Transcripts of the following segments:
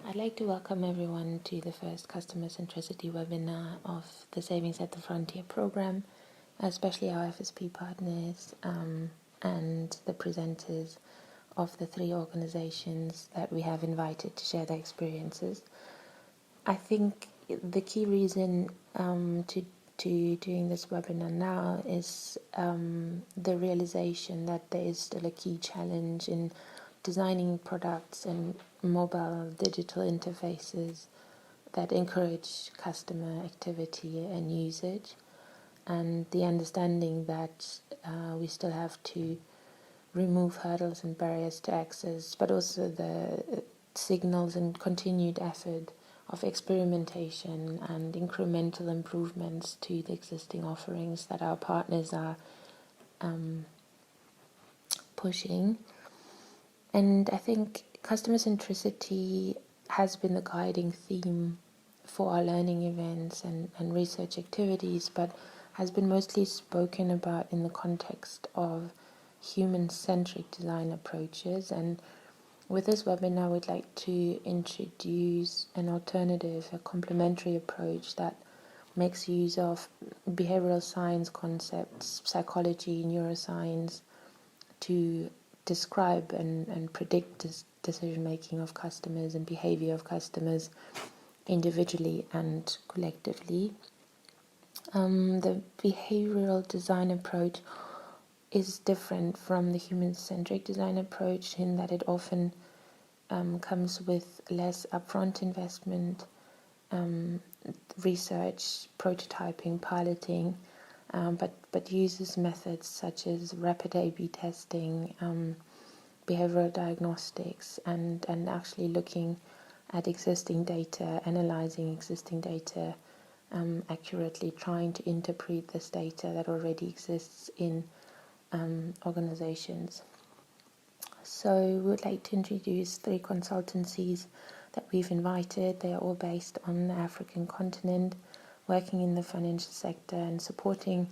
I'd like to welcome everyone to the first Customer Centricity webinar of the Savings at the Frontier program, especially our FSP partners and the presenters of the three organizations that we have invited to share their experiences. I think the key reason to doing this webinar now is the realization that there is still a key challenge in designing products and mobile digital interfaces that encourage customer activity and usage, and the understanding that we still have to remove hurdles and barriers to access, but also the signals and continued effort of experimentation and incremental improvements to the existing offerings that our partners are pushing. And I think customer centricity has been the guiding theme for our learning events and research activities, but has been mostly spoken about in the context of human-centric design approaches. And with this webinar, we'd like to introduce an alternative, a complementary approach that makes use of behavioral science concepts, psychology, neuroscience, to describe and predict decision-making of customers and behavior of customers individually and collectively. The behavioral design approach is different from the human-centric design approach in that it often comes with less upfront investment, research, prototyping, piloting, but uses methods such as rapid A/B testing, behavioral diagnostics, and actually looking at existing data, analyzing existing data accurately, trying to interpret this data that already exists in organizations. So we would like to introduce three consultancies that we've invited. They are all based on the African continent, working in the financial sector and supporting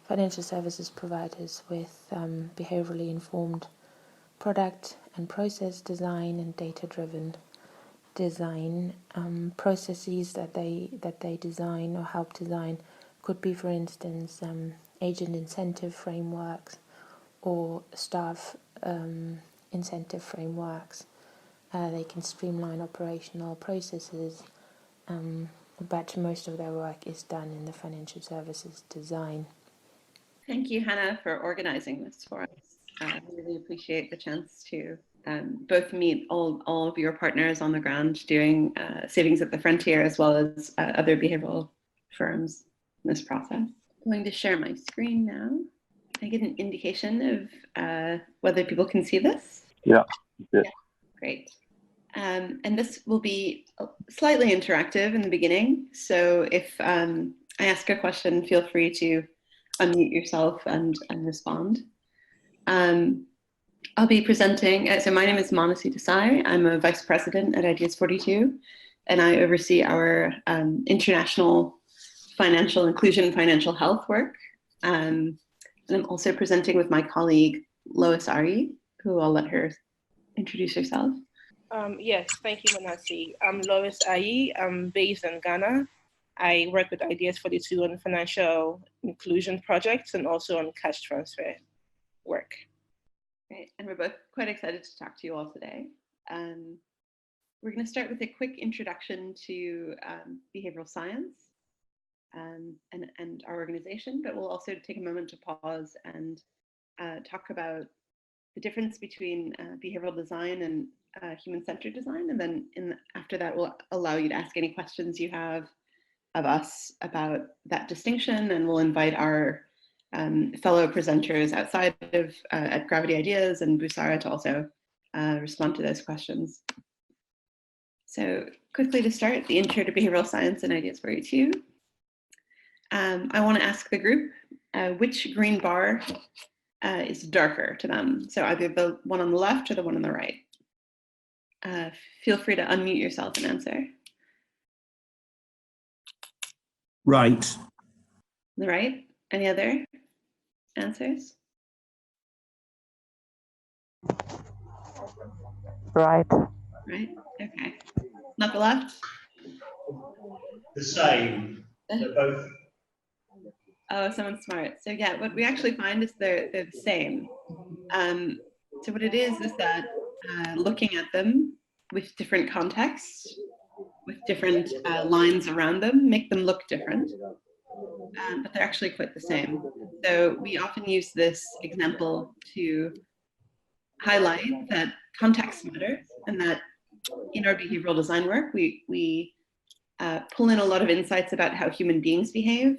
financial services providers with behaviorally informed product and process design and data-driven design. Processes that they design or help design could be, for instance, agent incentive frameworks or staff incentive frameworks. They can streamline operational processes, but most of their work is done in the financial services design. Thank you, Hannah, for organizing this for us. I really appreciate the chance to both meet all of your partners on the ground doing Savings at the Frontier, as well as other behavioral firms in this process. I'm going to share my screen now. Can I get an indication of whether people can see this? Yeah. Great. And this will be slightly interactive in the beginning. So if I ask a question, feel free to unmute yourself and respond. I'll be presenting, so my name is Manasi Desai. I'm a vice president at Ideas 42, and I oversee our international financial inclusion and financial health work. And I'm also presenting with my colleague, Lois Ari, who I'll let her introduce herself. Yes, thank you, Manasi. I'm Lois Ayi. I'm based in Ghana. I work with Ideas 42 on financial inclusion projects and also on cash transfer work. Great, and we're both quite excited to talk to you all today. We're going to start with a quick introduction to behavioral science and our organization, but we'll also take a moment to pause and talk about the difference between behavioral design and human-centered design. And then after that, we'll allow you to ask any questions you have of us about that distinction, and we'll invite our fellow presenters outside of at Gravity Ideas and Busara to also respond to those questions. So quickly to start, the Intro to Behavioral Science and Ideas 42. I want to ask the group which green bar is darker to them. So either the one on the left or the one on the right. Feel free to unmute yourself and answer. Right. The right. Any other answers? Right. Right. Okay. Not the left? The same. They're both. Oh, someone's smart. So yeah, what we actually find is they're the same. So what it is that looking at them with different contexts, with different lines around them, make them look different, but they're actually quite the same. So we often use this example to highlight that context matters, and that in our behavioral design work, we pull in a lot of insights about how human beings behave,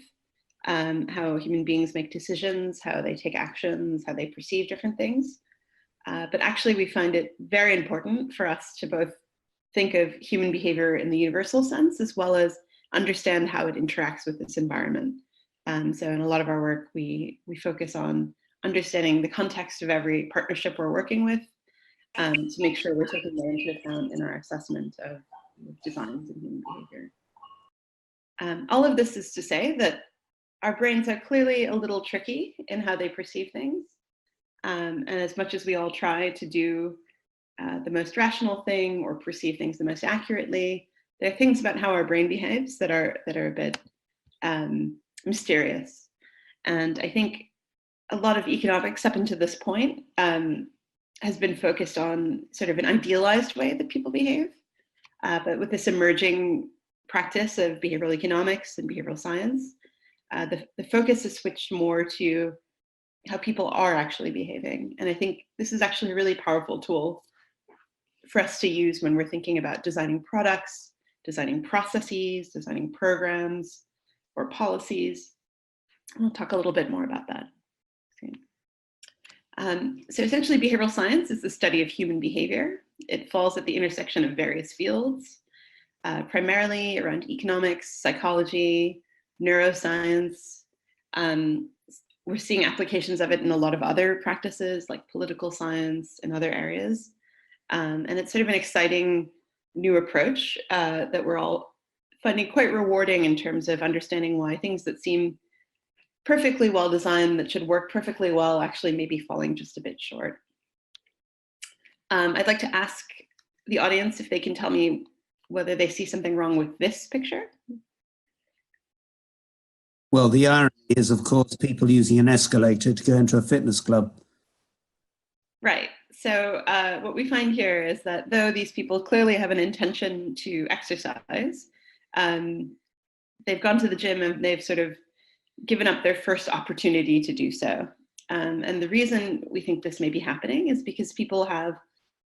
how human beings make decisions, how they take actions, how they perceive different things. But actually, we find it very important for us to both think of human behavior in the universal sense, as well as understand how it interacts with this environment. So in a lot of our work, we focus on understanding the context of every partnership we're working with, to make sure we're taking that into account in our assessment of designs and human behavior. All of this is to say that our brains are clearly a little tricky in how they perceive things. And as much as we all try to do the most rational thing or perceive things the most accurately, there are things about how our brain behaves that are a bit mysterious. And I think a lot of economics up until this point has been focused on sort of an idealized way that people behave. But with this emerging practice of behavioral economics and behavioral science, the focus has switched more to how people are actually behaving. And I think this is actually a really powerful tool for us to use when we're thinking about designing products, designing processes, designing programs or policies. And we'll talk a little bit more about that. So essentially, behavioral science is the study of human behavior. It falls at the intersection of various fields, primarily around economics, psychology, neuroscience. We're seeing applications of it in a lot of other practices like political science and other areas. And it's sort of an exciting new approach that we're all finding quite rewarding in terms of understanding why things that seem perfectly well designed, that should work perfectly well, actually maybe falling just a bit short. I'd like to ask the audience if they can tell me whether they see something wrong with this picture. Well, the irony is, of course, people using an escalator to go into a fitness club. Right. So what we find here is that though these people clearly have an intention to exercise, they've gone to the gym and they've sort of given up their first opportunity to do so. And the reason we think this may be happening is because people have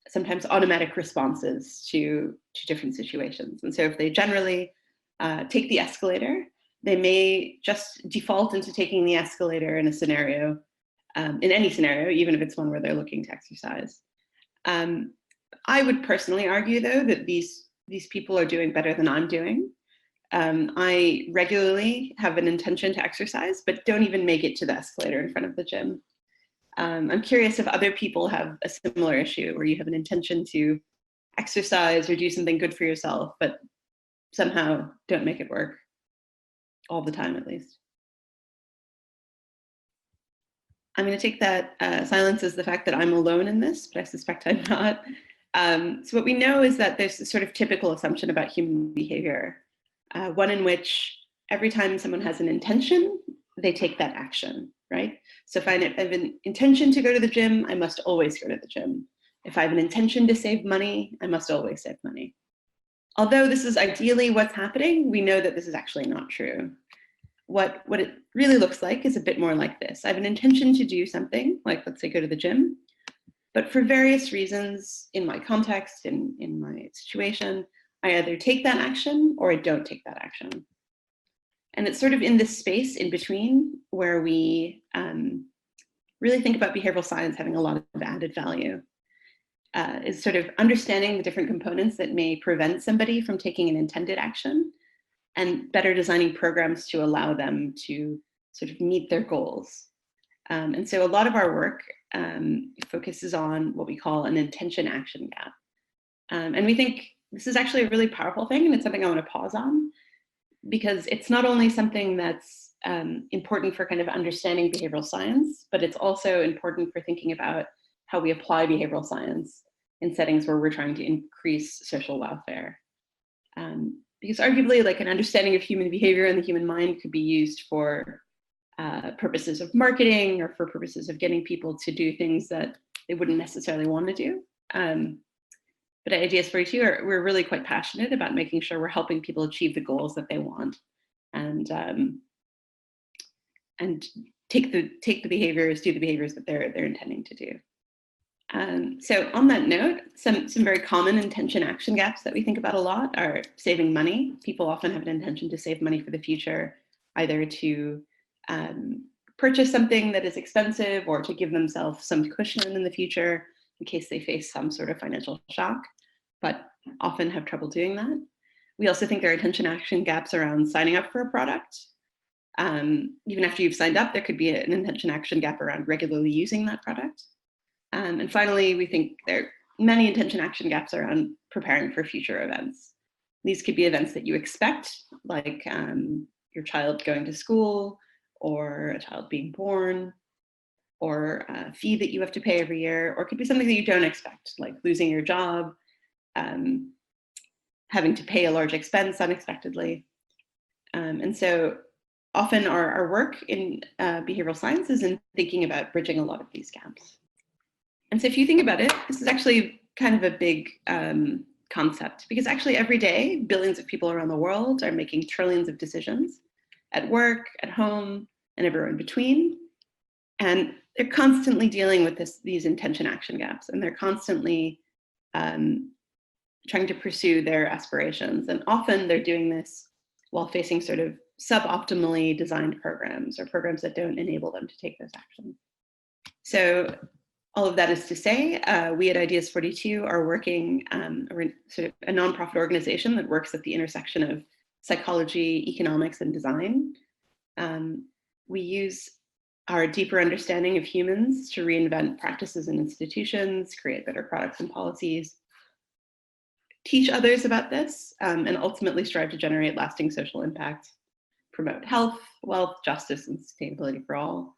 sometimes automatic responses to different situations. And so if they generally take the escalator, they may just default into taking the escalator in a scenario, in any scenario, even if it's one where they're looking to exercise. I would personally argue, though, that these people are doing better than I'm doing. I regularly have an intention to exercise, but don't even make it to the escalator in front of the gym. I'm curious if other people have a similar issue where you have an intention to exercise or do something good for yourself, but somehow don't make it work all the time, at least. I'm going to take that silence as the fact that I'm alone in this, but I suspect I'm not. So what we know is that there's a sort of typical assumption about human behavior, one in which every time someone has an intention, they take that action, right? So if I have an intention to go to the gym, I must always go to the gym. If I have an intention to save money, I must always save money. Although this is ideally what's happening, we know that this is actually not true. What it really looks like is a bit more like this. I have an intention to do something, like let's say go to the gym, but for various reasons in my context, in my situation, I either take that action or I don't take that action. And it's sort of in this space in between where we really think about behavioral science having a lot of added value. Is sort of understanding the different components that may prevent somebody from taking an intended action and better designing programs to allow them to sort of meet their goals. And so a lot of our work focuses on what we call an intention action gap. And we think this is actually a really powerful thing, and it's something I want to pause on, because it's not only something that's important for kind of understanding behavioral science, but it's also important for thinking about how we apply behavioral science in settings where we're trying to increase social welfare. Because arguably, like, an understanding of human behavior and the human mind could be used for purposes of marketing or for purposes of getting people to do things that they wouldn't necessarily want to do. But at Ideas 42, we're really quite passionate about making sure we're helping people achieve the goals that they want, and take the behaviors, do the behaviors that they're intending to do. So on that note, some very common intention action gaps that we think about a lot are saving money. People often have an intention to save money for the future, either to purchase something that is expensive or to give themselves some cushion in the future in case they face some sort of financial shock, but often have trouble doing that. We also think there are attention action gaps around signing up for a product. Even after you've signed up, there could be an intention action gap around regularly using that product. And finally, we think there are many intention action gaps around preparing for future events. These could be events that you expect, like your child going to school, or a child being born, or a fee that you have to pay every year, or it could be something that you don't expect, like losing your job, having to pay a large expense unexpectedly. And so often our work in behavioral science is in thinking about bridging a lot of these gaps. And so if you think about it, this is actually kind of a big concept, because actually every day, billions of people around the world are making trillions of decisions at work, at home, and everywhere in between. And they're constantly dealing with these intention action gaps, and they're constantly trying to pursue their aspirations. And often they're doing this while facing sort of suboptimally designed programs, or programs that don't enable them to take those actions. So all of that is to say, we at Ideas 42 are working, we're sort of a nonprofit organization that works at the intersection of psychology, economics, and design. We use our deeper understanding of humans to reinvent practices and institutions, create better products and policies, teach others about this, and ultimately strive to generate lasting social impact, promote health, wealth, justice, and sustainability for all.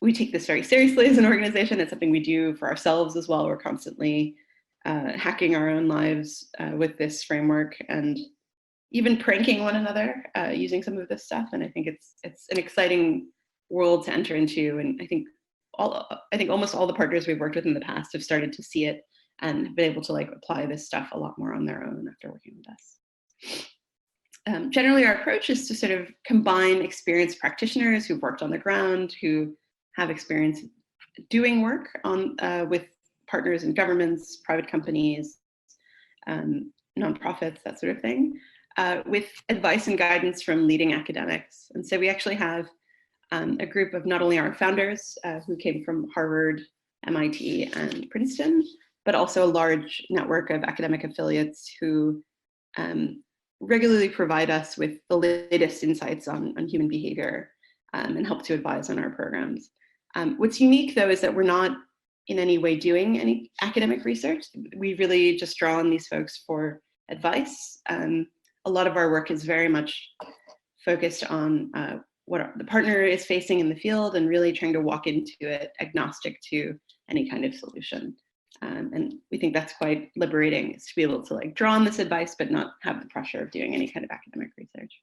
We take this very seriously as an organization. It's something we do for ourselves as well. We're constantly hacking our own lives with this framework, and even pranking one another using some of this stuff. And I think it's an exciting world to enter into. And I think almost all the partners we've worked with in the past have started to see it and have been able to like apply this stuff a lot more on their own after working with us. Generally, our approach is to sort of combine experienced practitioners who've worked on the ground, who have experience doing work on with partners in governments, private companies, nonprofits, that sort of thing, with advice and guidance from leading academics. And so we actually have a group of not only our founders who came from Harvard, MIT, and Princeton, but also a large network of academic affiliates who regularly provide us with the latest insights on human behavior and help to advise on our programs. What's unique, though, is that we're not in any way doing any academic research. We really just draw on these folks for advice. A lot of our work is very much focused on what the partner is facing in the field and really trying to walk into it agnostic to any kind of solution. And we think that's quite liberating, is to be able to like draw on this advice, but not have the pressure of doing any kind of academic research.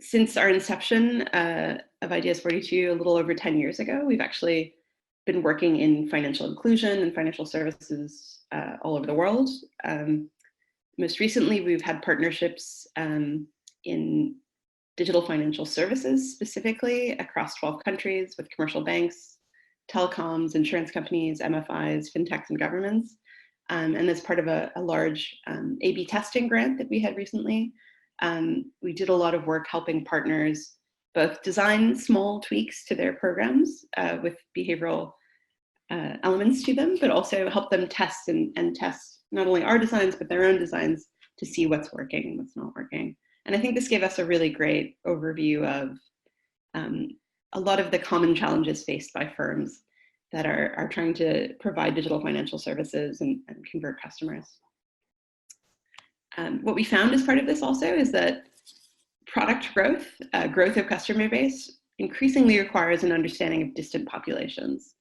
Since our inception of Ideas 42 a little over 10 years ago, we've actually been working in financial inclusion and financial services all over the world. Most recently, we've had partnerships in digital financial services, specifically across 12 countries with commercial banks, telecoms, insurance companies, MFIs, fintechs, and governments. And as part of a large A/B testing grant that we had recently, we did a lot of work helping partners both design small tweaks to their programs with behavioral elements to them, but also help them test and test not only our designs, but their own designs to see what's working and what's not working. And I think this gave us a really great overview of a lot of the common challenges faced by firms that are trying to provide digital financial services and convert customers. What we found as part of this also is that product growth, growth of customer base, increasingly requires an understanding of distant populations.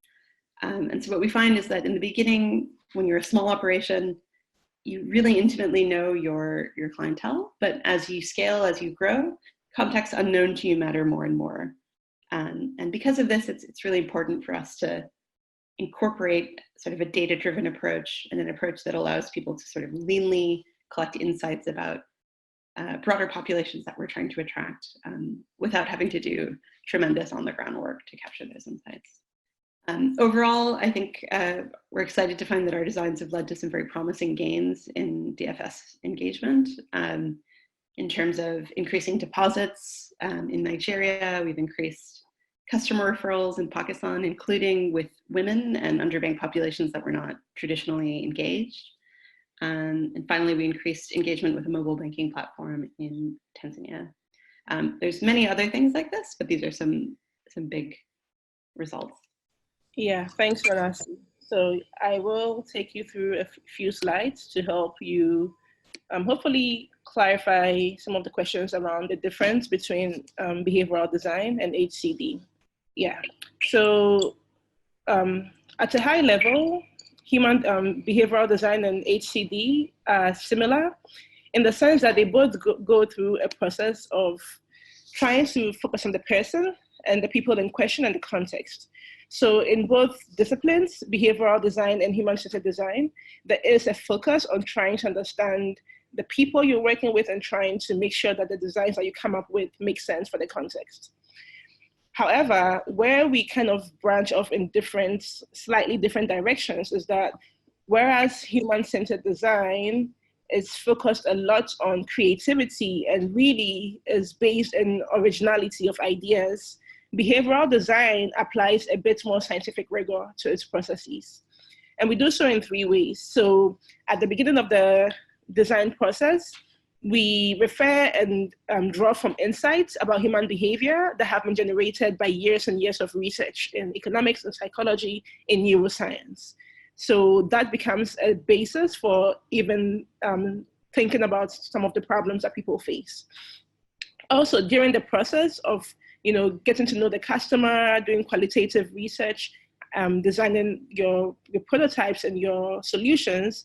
And so what we find is that in the beginning, when you're a small operation, you really intimately know your clientele, but as you scale, as you grow, contexts unknown to you matter more and more. And because of this, it's really important for us to incorporate sort of a data-driven approach, and an approach that allows people to sort of leanly collect insights about broader populations that we're trying to attract, without having to do tremendous on-the-ground work to capture those insights. Overall, I think we're excited to find that our designs have led to some very promising gains in DFS engagement. In terms of increasing deposits in Nigeria, we've increased customer referrals in Pakistan, including with women and underbanked populations that were not traditionally engaged. And finally, we increased engagement with a mobile banking platform in Tanzania. There's many other things like this, but these are some big results. Yeah, thanks, Manasi. So I will take you through a few slides to help you hopefully clarify some of the questions around the difference between behavioral design and HCD. Yeah, so at a high level, human behavioral design and HCD are similar in the sense that they both go through a process of trying to focus on the person and the people in question and the context. So in both disciplines, behavioral design and human-centered design, there is a focus on trying to understand the people you're working with and trying to make sure that the designs that you come up with make sense for the context. However, where we kind of branch off in slightly different directions is that whereas human-centered design is focused a lot on creativity and really is based in originality of ideas, behavioral design applies a bit more scientific rigor to its processes. And we do so in 3 ways. So at the beginning of the design process, we refer and draw from insights about human behavior that have been generated by years and years of research in economics and psychology, in neuroscience. So that becomes a basis for even thinking about some of the problems that people face. Also, during the process of getting to know the customer, doing qualitative research, designing your prototypes and your solutions,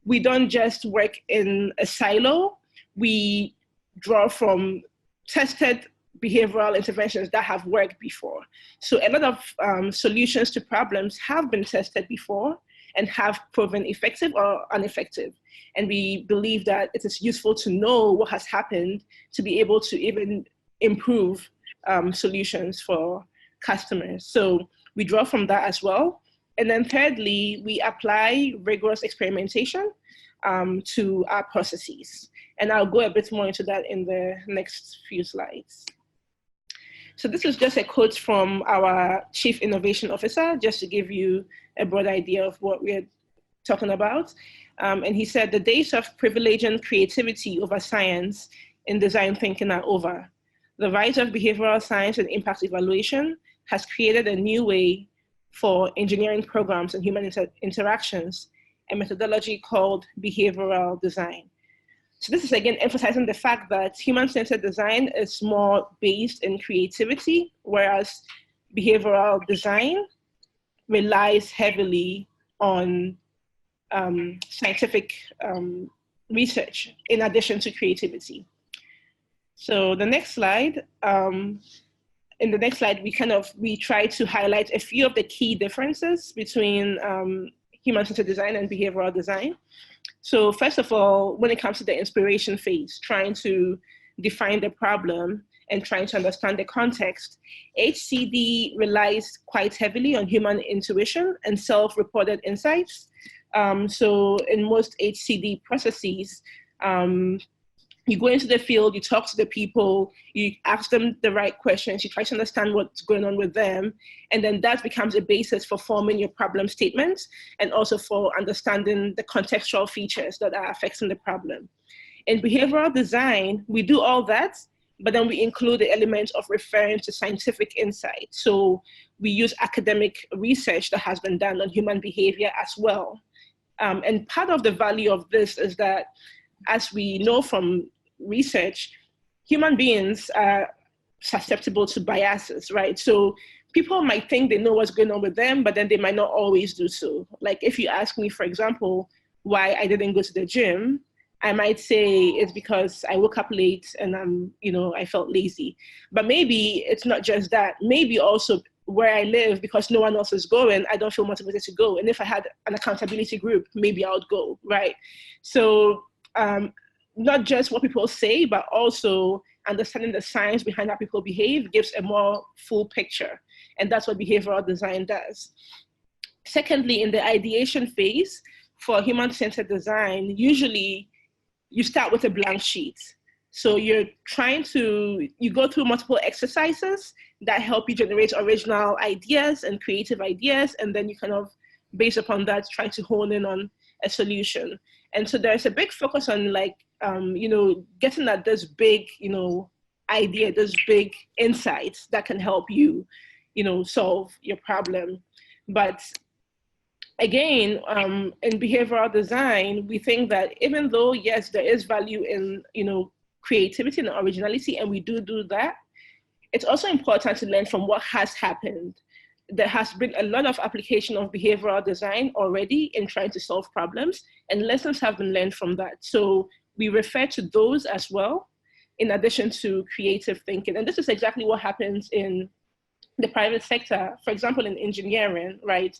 we don't just work in a silo. We draw from tested behavioral interventions that have worked before. So a lot of solutions to problems have been tested before and have proven effective or ineffective. And we believe that it is useful to know what has happened to be able to even improve solutions for customers. So we draw from that as well. And then thirdly, we apply rigorous experimentation to our processes. And I'll go a bit more into that in the next few slides. So this is just a quote from our Chief Innovation Officer, just to give you a broad idea of what we're talking about. And he said, the days of privileging creativity over science in design thinking are over. The rise of behavioral science and impact evaluation has created a new way for engineering programs and human interactions, a methodology called behavioral design. So this is again emphasizing the fact that human-centered design is more based in creativity, whereas behavioral design relies heavily on scientific research in addition to creativity. So the next slide, in the next slide, we try to highlight a few of the key differences between human-centered design and behavioral design. So first of all, when it comes to the inspiration phase, trying to define the problem and trying to understand the context, HCD relies quite heavily on human intuition and self-reported insights. So in most HCD processes, you go into the field, you talk to the people, you ask them the right questions, you try to understand what's going on with them, and then that becomes a basis for forming your problem statement and also for understanding the contextual features that are affecting the problem. In behavioral design, we do all that, but then we include the element of referring to scientific insight. So we use academic research that has been done on human behavior as well. And part of the value of this is that, as we know from research, human beings are susceptible to biases, right? So people might think they know what's going on with them, but then they might not always do so. Like if you ask me, for example, why I didn't go to the gym, I might say it's because I woke up late and I felt lazy. But maybe it's not just that. Maybe also where I live, because no one else is going, I don't feel motivated to go. And if I had an accountability group, maybe I would go, right? So not just what people say, but also understanding the science behind how people behave gives a more full picture. And that's what behavioral design does. Secondly, in the ideation phase for human-centered design, usually you start with a blank sheet. So you go through multiple exercises that help you generate original ideas and creative ideas, and then you kind of, based upon that, try to hone in on a solution. And so there's a big focus on getting at this big, idea, this big insights that can help you, solve your problem. But again, in behavioral design, we think that even though, yes, there is value in, creativity and originality, and we do that, it's also important to learn from what has happened. There has been a lot of application of behavioral design already in trying to solve problems, and lessons have been learned from that. So we refer to those as well, in addition to creative thinking. And this is exactly what happens in the private sector. For example, in engineering, right?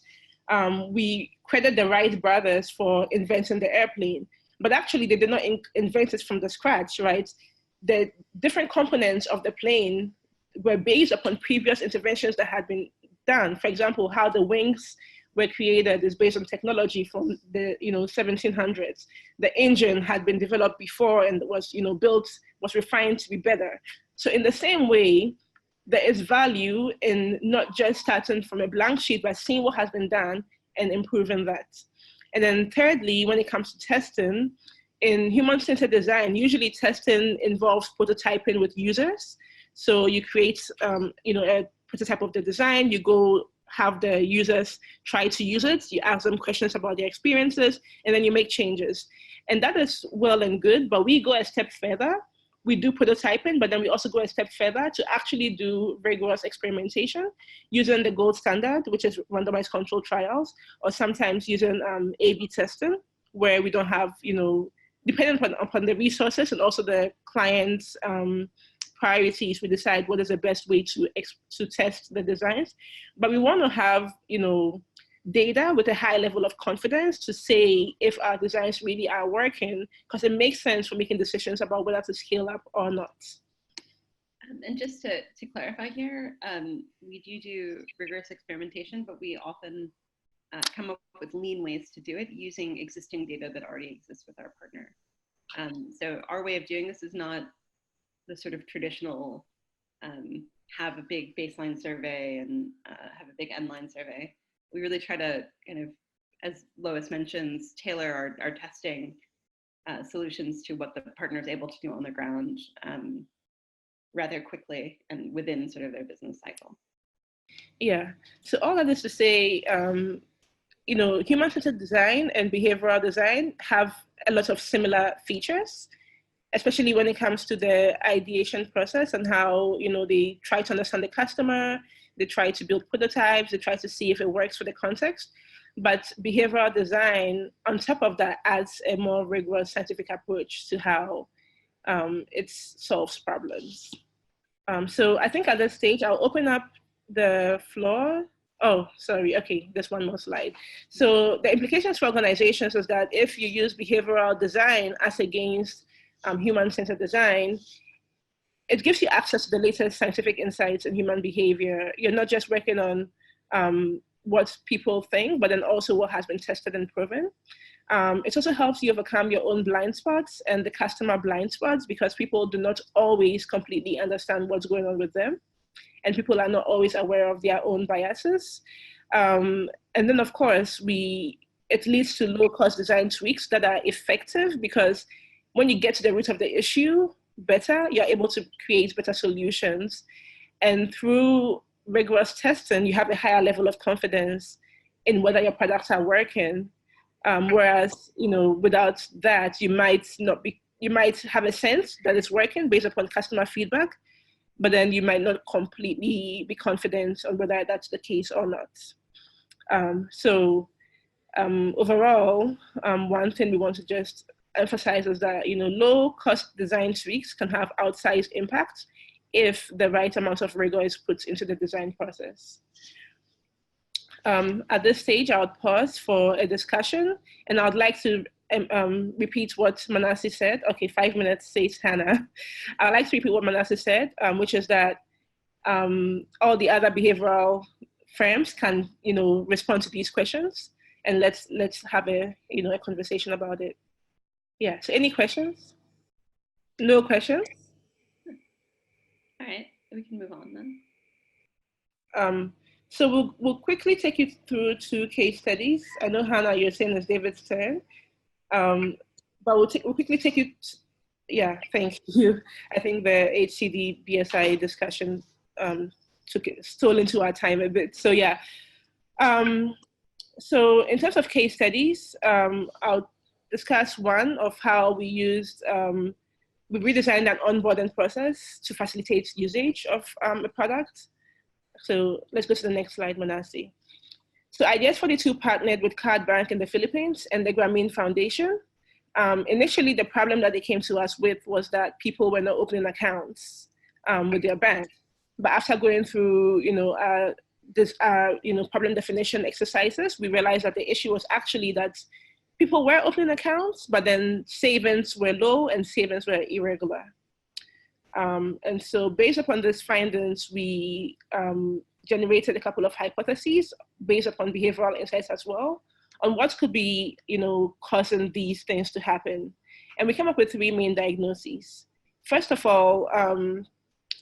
We credit the Wright brothers for inventing the airplane, but actually they did not invent it from the scratch, right? The different components of the plane were based upon previous interventions that had been done. For example, how the wings were created is based on technology from the 1700s. The engine had been developed before and was was refined to be better. So in the same way, there is value in not just starting from a blank sheet, but seeing what has been done and improving that. And then thirdly, when it comes to testing, in human-centered design, usually testing involves prototyping with users. So you create a prototype of the design, you go have the users try to use it, you ask them questions about their experiences, and then you make changes. And that is well and good, but we go a step further. We do prototyping, but then we also go a step further to actually do rigorous experimentation using the gold standard, which is randomized control trials, or sometimes using A/B testing, where we don't have, depending upon the resources and also the client's priorities, we decide what is the best way to test the designs. But we want to have, data with a high level of confidence to say if our designs really are working, because it makes sense for making decisions about whether to scale up or not. And just to clarify here, we do rigorous experimentation, but we often come up with lean ways to do it using existing data that already exists with our partner. So our way of doing this is not the sort of traditional have a big baseline survey and have a big end-line survey. We really try to kind of, as Lois mentions, tailor our testing solutions to what the partner is able to do on the ground rather quickly and within sort of their business cycle. Yeah, so all of this to say, human-centered design and behavioral design have a lot of similar features, especially when it comes to the ideation process and how, they try to understand the customer, they try to build prototypes, they try to see if it works for the context. But behavioral design, on top of that, adds a more rigorous scientific approach to how it solves problems. So I think at this stage, I'll open up the floor. Oh, sorry. Okay, there's one more slide. So the implications for organizations is that if you use behavioral design as against human-centered design, it gives you access to the latest scientific insights in human behavior. You're not just working on what people think, but then also what has been tested and proven. It also helps you overcome your own blind spots and the customer blind spots, because people do not always completely understand what's going on with them. And people are not always aware of their own biases. And then, of course, it leads to low-cost design tweaks that are effective, because when you get to the root of the issue better, you're able to create better solutions. And through rigorous testing, you have a higher level of confidence in whether your products are working. Whereas, without that, you might have a sense that it's working based upon customer feedback, but then you might not completely be confident on whether that's the case or not. overall, one thing we want to just emphasize is that, low cost design tweaks can have outsized impact if the right amount of rigor is put into the design process. At this stage, I would pause for a discussion, and I would like to repeat what Manasseh said. Okay, 5 minutes, says Hannah. I'd like to repeat what Manasseh said, which is that all the other behavioral firms can, respond to these questions, and let's have a conversation about it. Yeah. So, any questions? No questions. All right, we can move on then. So we'll quickly take you through 2 case studies. I know, Hannah, you're saying it's David's turn, but we'll quickly take you. Yeah, thank you. I think the HCD BSI discussion stole into our time a bit. So yeah. So in terms of case studies, I'll discuss one of how we used. We redesigned an onboarding process to facilitate usage of a product. So let's go to the next slide, Manasseh. So Ideas 42 partnered with Card Bank in the Philippines and the Grameen Foundation. Initially, the problem that they came to us with was that people were not opening accounts with their bank. But after going through, problem definition exercises, we realized that the issue was actually that people were opening accounts, but then savings were low and savings were irregular. And so based upon these findings, we generated a couple of hypotheses based upon behavioral insights as well on what could be, causing these things to happen. And we came up with 3 main diagnoses. First of all,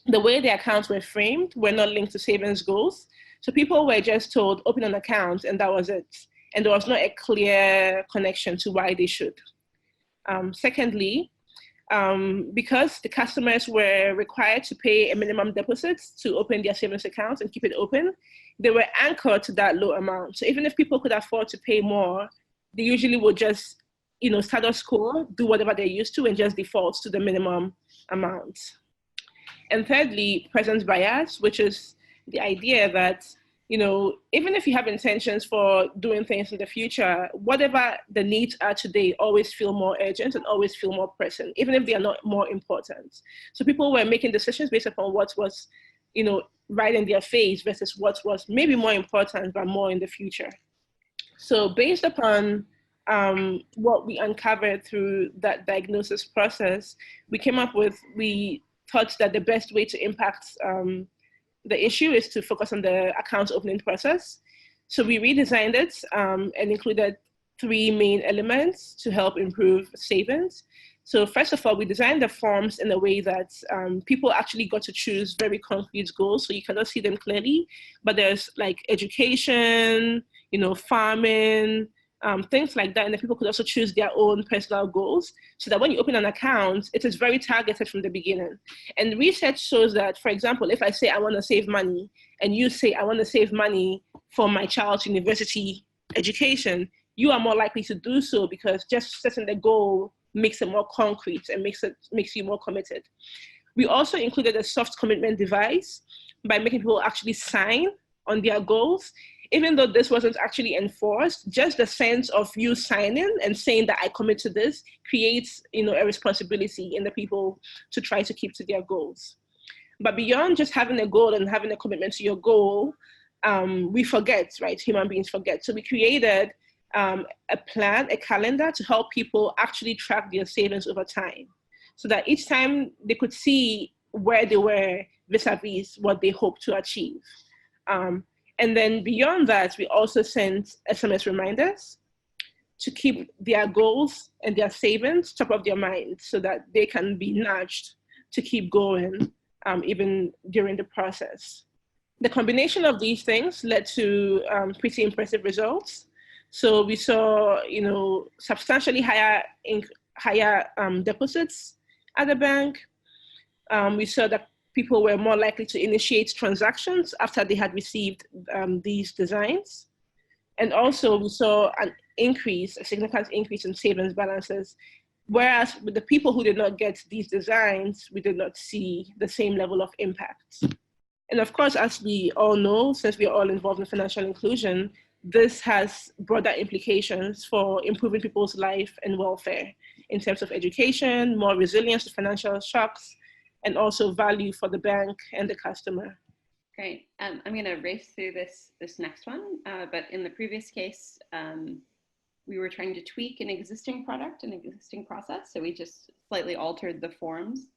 the way the accounts were framed were not linked to savings goals. So people were just told, open an account, and that was it. And there was not a clear connection to why they should. Secondly, because the customers were required to pay a minimum deposit to open their savings accounts and keep it open, they were anchored to that low amount. So even if people could afford to pay more, they usually would just, status quo, do whatever they're used to and just default to the minimum amount. And thirdly, presence bias, which is the idea that, even if you have intentions for doing things in the future, whatever the needs are today always feel more urgent and always feel more pressing, even if they are not more important. So people were making decisions based upon what was, right in their face versus what was maybe more important, but more in the future. So based upon what we uncovered through that diagnosis process, we thought that the best way to impact the issue is to focus on the account opening process. So we redesigned it and included 3 main elements to help improve savings. So first of all, we designed the forms in a way that people actually got to choose very concrete goals, so you cannot see them clearly, but there's like education, farming, things like that. And then people could also choose their own personal goals so that when you open an account, it is very targeted from the beginning. And research shows that, for example, if I say I want to save money and you say I want to save money for my child's university education, you are more likely to do so because just setting the goal makes it more concrete and makes you more committed. We also included a soft commitment device by making people actually sign on their goals. Even though this wasn't actually enforced, just the sense of you signing and saying that I commit to this creates, a responsibility in the people to try to keep to their goals. But beyond just having a goal and having a commitment to your goal, we forget, right? Human beings forget. So we created a plan, a calendar to help people actually track their savings over time, so that each time they could see where they were vis-a-vis what they hope to achieve. And then beyond that, we also sent SMS reminders to keep their goals and their savings top of their minds so that they can be nudged to keep going even during the process. The combination of these things led to pretty impressive results. So we saw, substantially higher deposits at the bank. We saw that people were more likely to initiate transactions after they had received these designs. And also we saw a significant increase in savings balances, whereas with the people who did not get these designs, we did not see the same level of impact. And of course, as we all know, since we are all involved in financial inclusion, this has broader implications for improving people's life and welfare in terms of education, more resilience to financial shocks, and also value for the bank and the customer. Great. I'm going to race through this next one, but in the previous case, we were trying to tweak an existing product, an existing process. So we just slightly altered the forms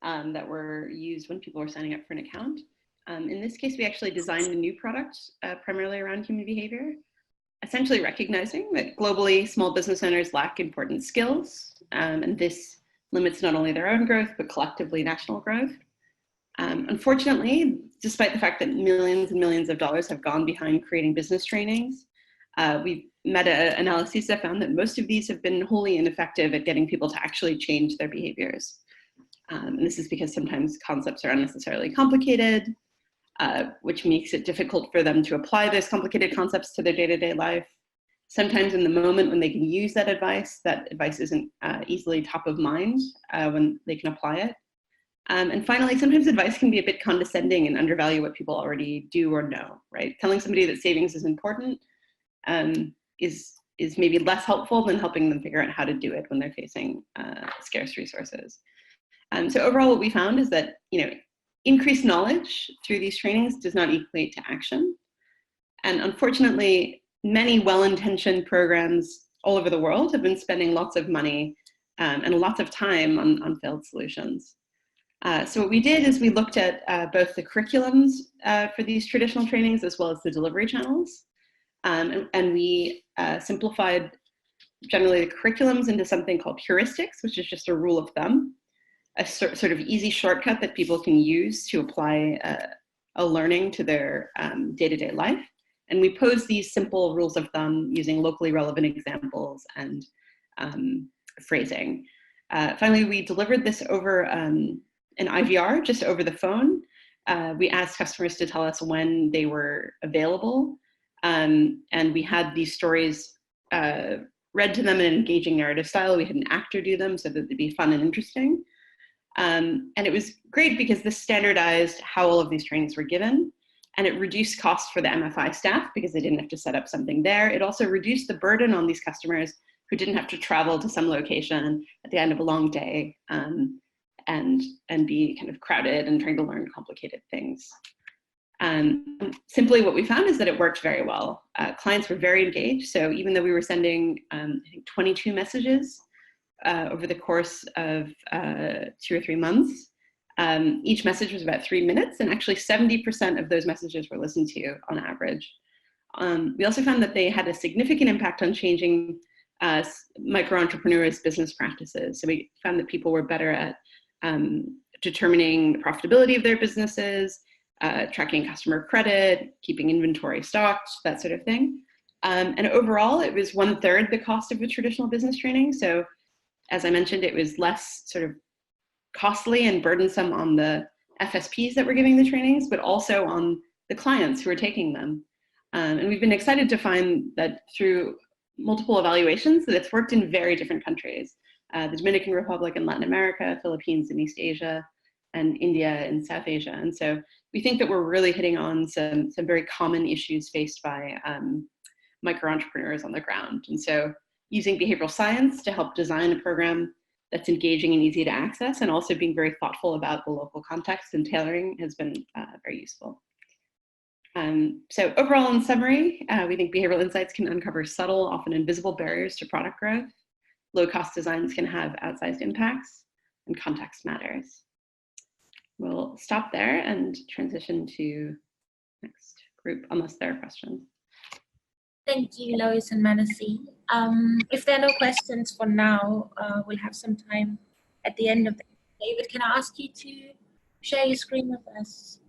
that were used when people were signing up for an account. In this case, we actually designed a new product primarily around human behavior, essentially recognizing that globally small business owners lack important skills, and this limits not only their own growth, but collectively national growth. Unfortunately, despite the fact that millions and millions of dollars have gone behind creating business trainings, we've meta-analyses have found that most of these have been wholly ineffective at getting people to actually change their behaviors. And this is because sometimes concepts are unnecessarily complicated, which makes it difficult for them to apply those complicated concepts to their day-to-day life. Sometimes in the moment when they can use that advice isn't easily top of mind when they can apply it. And finally, sometimes advice can be a bit condescending and undervalue what people already do or know, right? Telling somebody that savings is important is maybe less helpful than helping them figure out how to do it when they're facing scarce resources. So overall, what we found is that, increased knowledge through these trainings does not equate to action. And unfortunately, many well-intentioned programs all over the world have been spending lots of money and lots of time on failed solutions. So what we did is we looked at both the curriculums for these traditional trainings as well as the delivery channels. And we simplified generally the curriculums into something called heuristics, which is just a rule of thumb, a sort of easy shortcut that people can use to apply a learning to their day-to-day life. And we pose these simple rules of thumb using locally relevant examples and phrasing. Finally, we delivered this over an IVR, just over the phone. We asked customers to tell us when they were available. And we had these stories read to them in an engaging narrative style. We had an actor do them so that they'd be fun and interesting. And it was great because this standardized how all of these trainings were given, and it reduced costs for the MFI staff because they didn't have to set up something there. It also reduced the burden on these customers who didn't have to travel to some location at the end of a long day and be kind of crowded and trying to learn complicated things. Simply what we found is that it worked very well. Clients were very engaged. So even though we were sending, I think 22 messages over the course of 2 or 3 months, each message was about 3 minutes, and actually 70% of those messages were listened to on average. We also found that they had a significant impact on changing micro-entrepreneurs' business practices. So we found that people were better at determining the profitability of their businesses, tracking customer credit, keeping inventory stocked, that sort of thing. And overall, it was 1/3 the cost of a traditional business training. So as I mentioned, it was less sort of costly and burdensome on the FSPs that were giving the trainings, but also on the clients who were taking them. And we've been excited to find that through multiple evaluations that it's worked in very different countries. The Dominican Republic and Latin America, Philippines and East Asia, and India and South Asia. And so we think that we're really hitting on some very common issues faced by micro-entrepreneurs on the ground. And so using behavioral science to help design a program that's engaging and easy to access, and also being very thoughtful about the local context and tailoring has been very useful. So overall, in summary, we think behavioral insights can uncover subtle, often invisible barriers to product growth. Low-cost designs can have outsized impacts, and context matters. We'll stop there and transition to next group, unless there are questions. Thank you, Lois and Manasi. If there are no questions for now, we'll have some time at the end of the day. David, can I ask you to share your screen with us?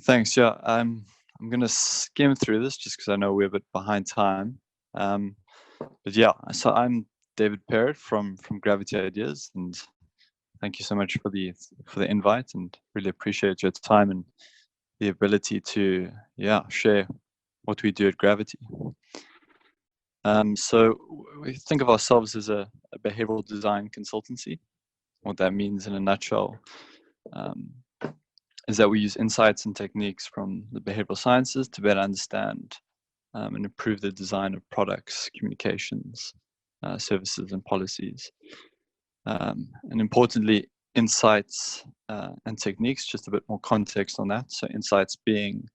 Thanks. Yeah, I'm going to skim through this just because I know we're a bit behind time. But yeah, so I'm David Parrott from Gravity Ideas, and thank you so much for the invite, and really appreciate your time and the ability to share what we do at Gravity. So we think of ourselves as a behavioral design consultancy. What that means in a nutshell is that we use insights and techniques from the behavioral sciences to better understand and improve the design of products, communications, services, and policies. And importantly, insights and techniques, just a bit more context on that. So insights being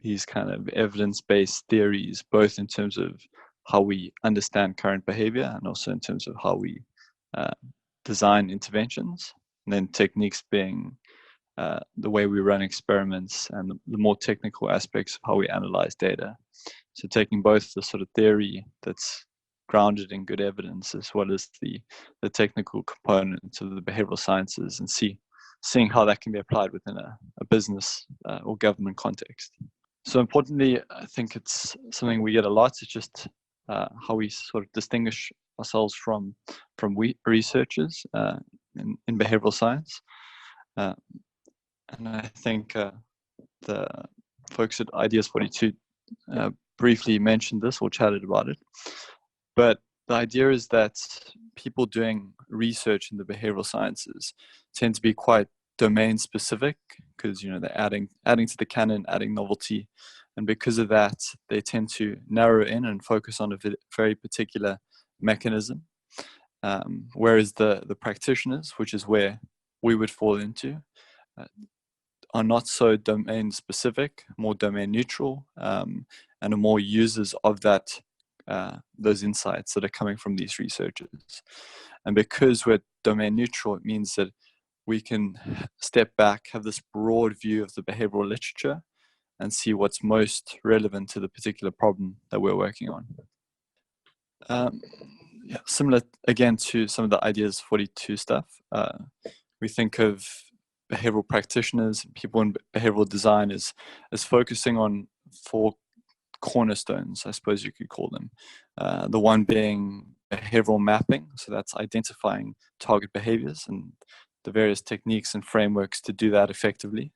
these kind of evidence-based theories, both in terms of how we understand current behavior and also in terms of how we design interventions. And then techniques being the way we run experiments and the more technical aspects of how we analyze data. So taking both the sort of theory that's grounded in good evidence as well as the technical components of the behavioral sciences and seeing how that can be applied within a business or government context. So importantly, I think it's something we get a lot. It's just how we sort of distinguish ourselves from researchers in behavioral science. And I think the folks at Ideas 42 briefly mentioned this or chatted about it. But the idea is that people doing research in the behavioral sciences tend to be quite domain specific because they're adding to the canon, adding novelty, and because of that, they tend to narrow in and focus on a very particular mechanism. Whereas the practitioners, which is where we would fall into, are not so domain specific, more domain neutral, and are more users of those insights that are coming from these researchers. And because we're domain neutral, it means that we can step back, have this broad view of the behavioral literature, and see what's most relevant to the particular problem that we're working on. Similar again to some of the Ideas 42 stuff, we think of behavioral practitioners, people in behavioral design as focusing on 4 cornerstones, I suppose you could call them. The one being behavioral mapping, so that's identifying target behaviors and the various techniques and frameworks to do that effectively.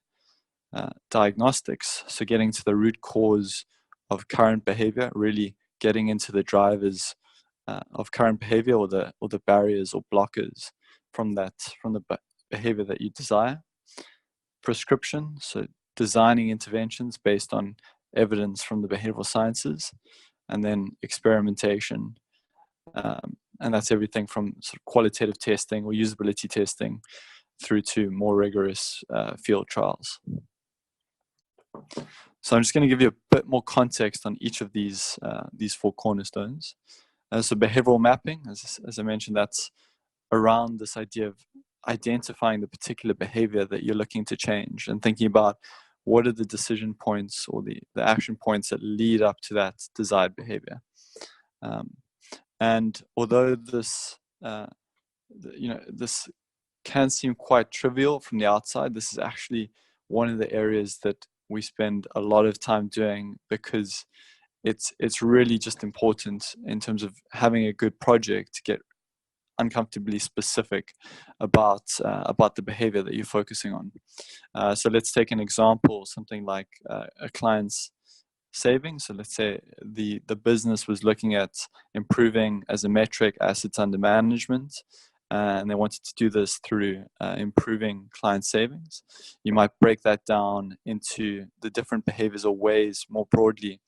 Diagnostics, so getting to the root cause of current behavior, really getting into the drivers of current behavior or the barriers or blockers from the behavior that you desire. Prescription, so designing interventions based on evidence from the behavioral sciences, and then experimentation, and that's everything from sort of qualitative testing or usability testing through to more rigorous field trials. So I'm just going to give you a bit more context on each of these 4 cornerstones. So behavioral mapping, as I mentioned, that's around this idea of identifying the particular behavior that you're looking to change and thinking about what are the decision points or the action points that lead up to that desired behavior. And although this this can seem quite trivial from the outside, this is actually one of the areas that we spend a lot of time doing because it's really just important in terms of having a good project to get uncomfortably specific about the behavior that you're focusing on. So let's take an example, something like a client's savings. So let's say the business was looking at improving as a metric assets under management, and they wanted to do this through improving client savings. You might break that down into the different behaviors or ways more broadly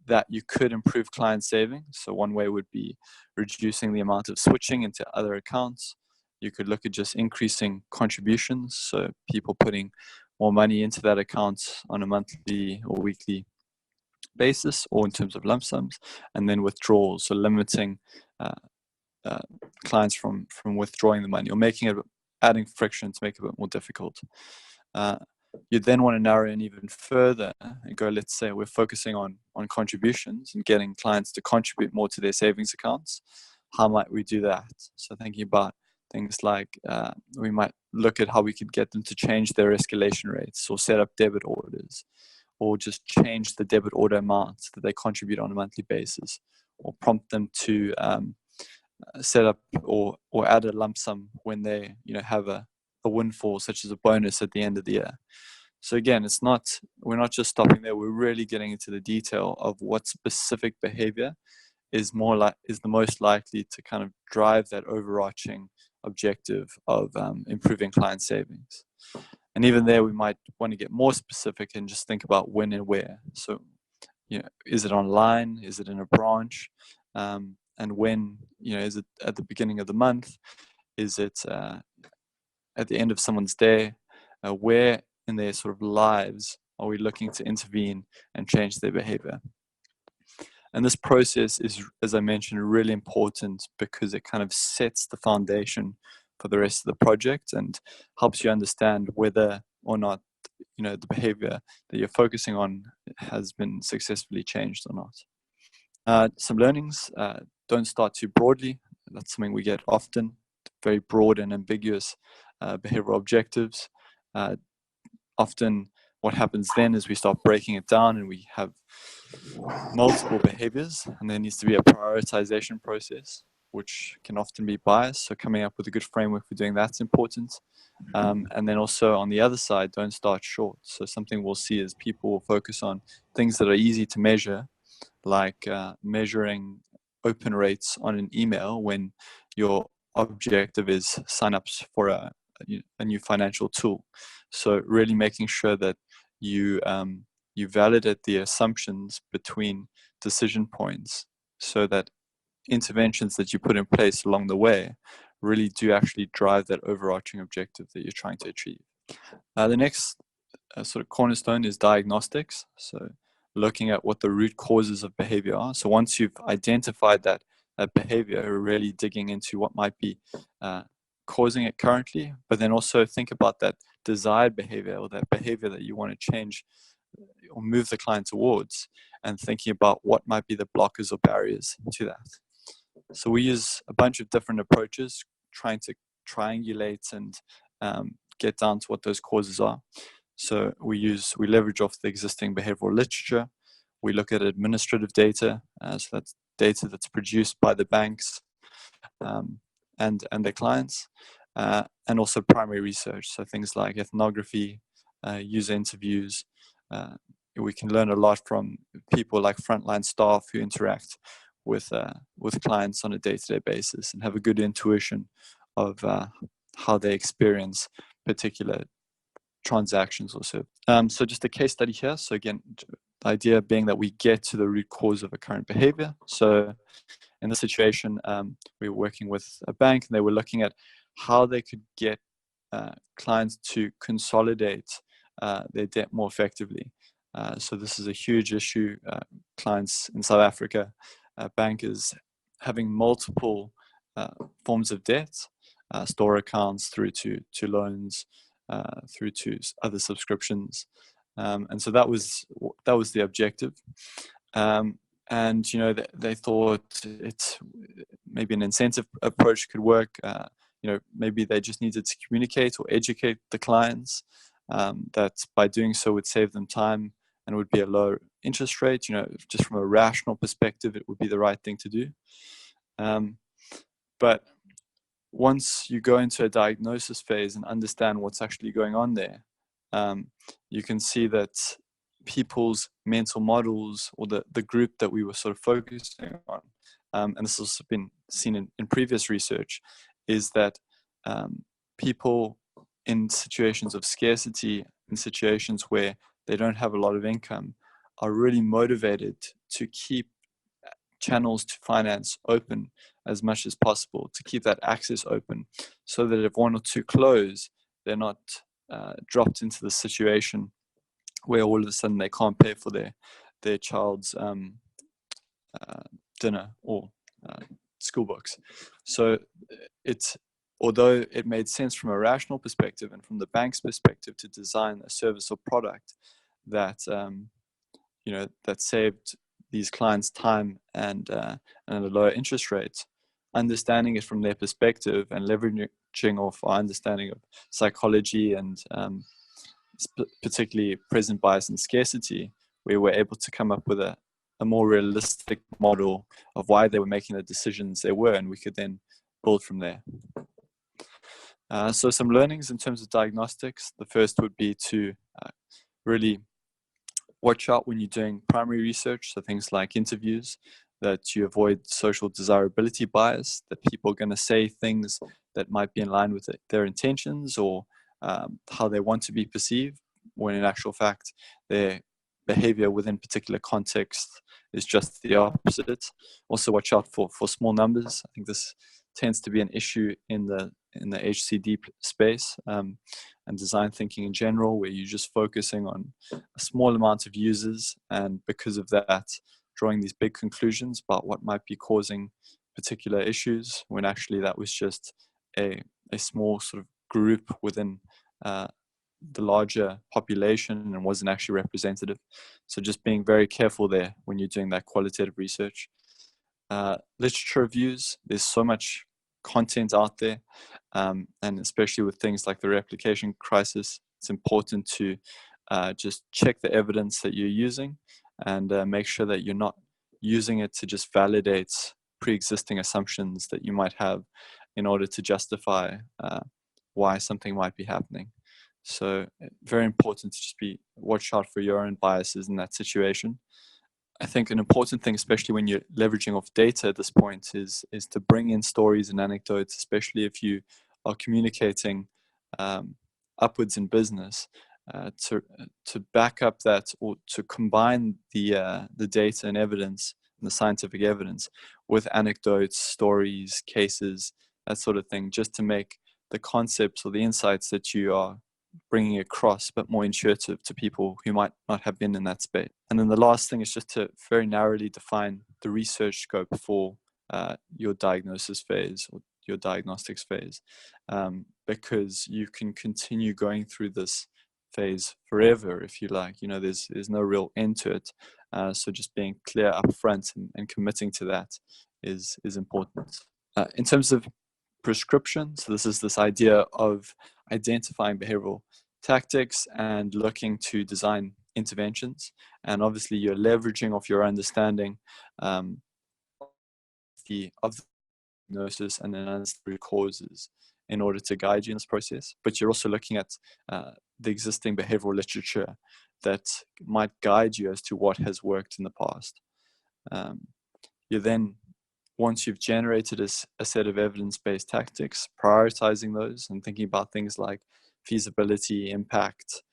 that you could improve client savings. So one way would be reducing the amount of switching into other accounts. You could look at just increasing contributions, so people putting more money into that account on a monthly or weekly basis or in terms of lump sums, and then withdrawals, so limiting clients from withdrawing the money or adding friction to make it a bit more difficult. You then want to narrow in even further and go, let's say we're focusing on contributions and getting clients to contribute more to their savings accounts. How might we do that? So thinking about things like we might look at how we could get them to change their escalation rates or set up debit orders, or just change the debit order amounts that they contribute on a monthly basis, or prompt them to set up or add a lump sum when they have a windfall, such as a bonus at the end of the year. So again, we're not just stopping there. We're really getting into the detail of what specific behavior is the most likely to kind of drive that overarching objective of improving client savings. And even there, we might want to get more specific and just think about when and where. So is it online? Is it in a branch? And when, is it at the beginning of the month? Is it at the end of someone's day? Where in their sort of lives are we looking to intervene and change their behavior? And this process is, as I mentioned, really important because it kind of sets the foundation for the rest of the project and helps you understand whether or not, the behavior that you're focusing on has been successfully changed or not. Some learnings: don't start too broadly. That's something we get often. Very broad and ambiguous behavioral objectives. Often what happens then is we start breaking it down and we have multiple behaviors, and there needs to be a prioritization process, which can often be biased. So coming up with a good framework for doing that's important. And then also on the other side, don't start short. So something we'll see is people will focus on things that are easy to measure, like measuring open rates on an email when your objective is signups for a new financial tool. So really making sure that you validate the assumptions between decision points so that interventions that you put in place along the way really do actually drive that overarching objective that you're trying to achieve. The next sort of cornerstone is diagnostics. So looking at what the root causes of behavior are. So once you've identified that behavior, really digging into what might be causing it currently, but then also think about that desired behavior or that behavior that you want to change or move the client towards, and thinking about what might be the blockers or barriers to that. So we use a bunch of different approaches, trying to triangulate and get down to what those causes are. So we leverage off the existing behavioral literature. We look at administrative data, so that's data that's produced by the banks and their clients, and also primary research. So things like ethnography, user interviews. We can learn a lot from people like frontline staff who interact with clients on a day-to-day basis and have a good intuition of how they experience particular transactions also. So just a case study here. So again, the idea being that we get to the root cause of a current behavior. So in this situation, we were working with a bank and they were looking at how they could get clients to consolidate their debt more effectively. So this is a huge issue. Clients in South Africa, bankers having multiple forms of debt, store accounts through to loans, through to other subscriptions, and so that was the objective. And they thought it's maybe an incentive approach could work. Maybe they just needed to communicate or educate the clients that by doing so would save them time and would be a low interest rate. Just from a rational perspective, it would be the right thing to do. But once you go into a diagnosis phase and understand what's actually going on there, you can see that people's mental models, or the group that we were sort of focusing on, and this has been seen in previous research, is that people in situations of scarcity, in situations where they don't have a lot of income, are really motivated to keep channels to finance open as much as possible, to keep that access open, so that if one or two close, they're not dropped into the situation where all of a sudden they can't pay for their child's dinner or school books. So although it made sense from a rational perspective and from the bank's perspective to design a service or product that that saved these clients time and a lower interest rate, understanding it from their perspective and leveraging off our understanding of psychology and particularly present bias and scarcity, we were able to come up with a more realistic model of why they were making the decisions they were, and we could then build from there. So some learnings in terms of diagnostics. The first would be to really watch out when you're doing primary research, so things like interviews, that you avoid social desirability bias, that people are going to say things that might be in line with their intentions or how they want to be perceived, when in actual fact they're behavior within particular context is just the opposite. Also watch out for small numbers. I think this tends to be an issue in the HCD space, and design thinking in general, where you're just focusing on a small amount of users, and because of that drawing these big conclusions about what might be causing particular issues, when actually that was just a small sort of group within the larger population and wasn't actually representative. So just being very careful there when you're doing that qualitative research. Literature reviews, there's so much content out there, and especially with things like the replication crisis, it's important to just check the evidence that you're using, and make sure that you're not using it to just validate pre-existing assumptions that you might have in order to justify why something might be happening. So very important to just watch out for your own biases in that situation. I think an important thing, especially when you're leveraging off data at this point, is to bring in stories and anecdotes, especially if you are communicating upwards in business, to back up that, or to combine the data and evidence and the scientific evidence with anecdotes, stories, cases, that sort of thing, just to make the concepts or the insights that you are bringing across a bit more intuitive to people who might not have been in that space. And then the last thing is just to very narrowly define the research scope for your diagnosis phase or your diagnostics phase, because you can continue going through this phase forever if you like. You know, there's no real end to it. So just being clear up front and committing to that is important. In terms of prescription, so this is this idea of identifying behavioral tactics and looking to design interventions, and obviously you're leveraging off your understanding of the diagnosis and then ancillary causes in order to guide you in this process. But you're also looking at the existing behavioral literature that might guide you as to what has worked in the past. You then, once you've generated a set of evidence-based tactics, prioritizing those and thinking about things like feasibility, impact,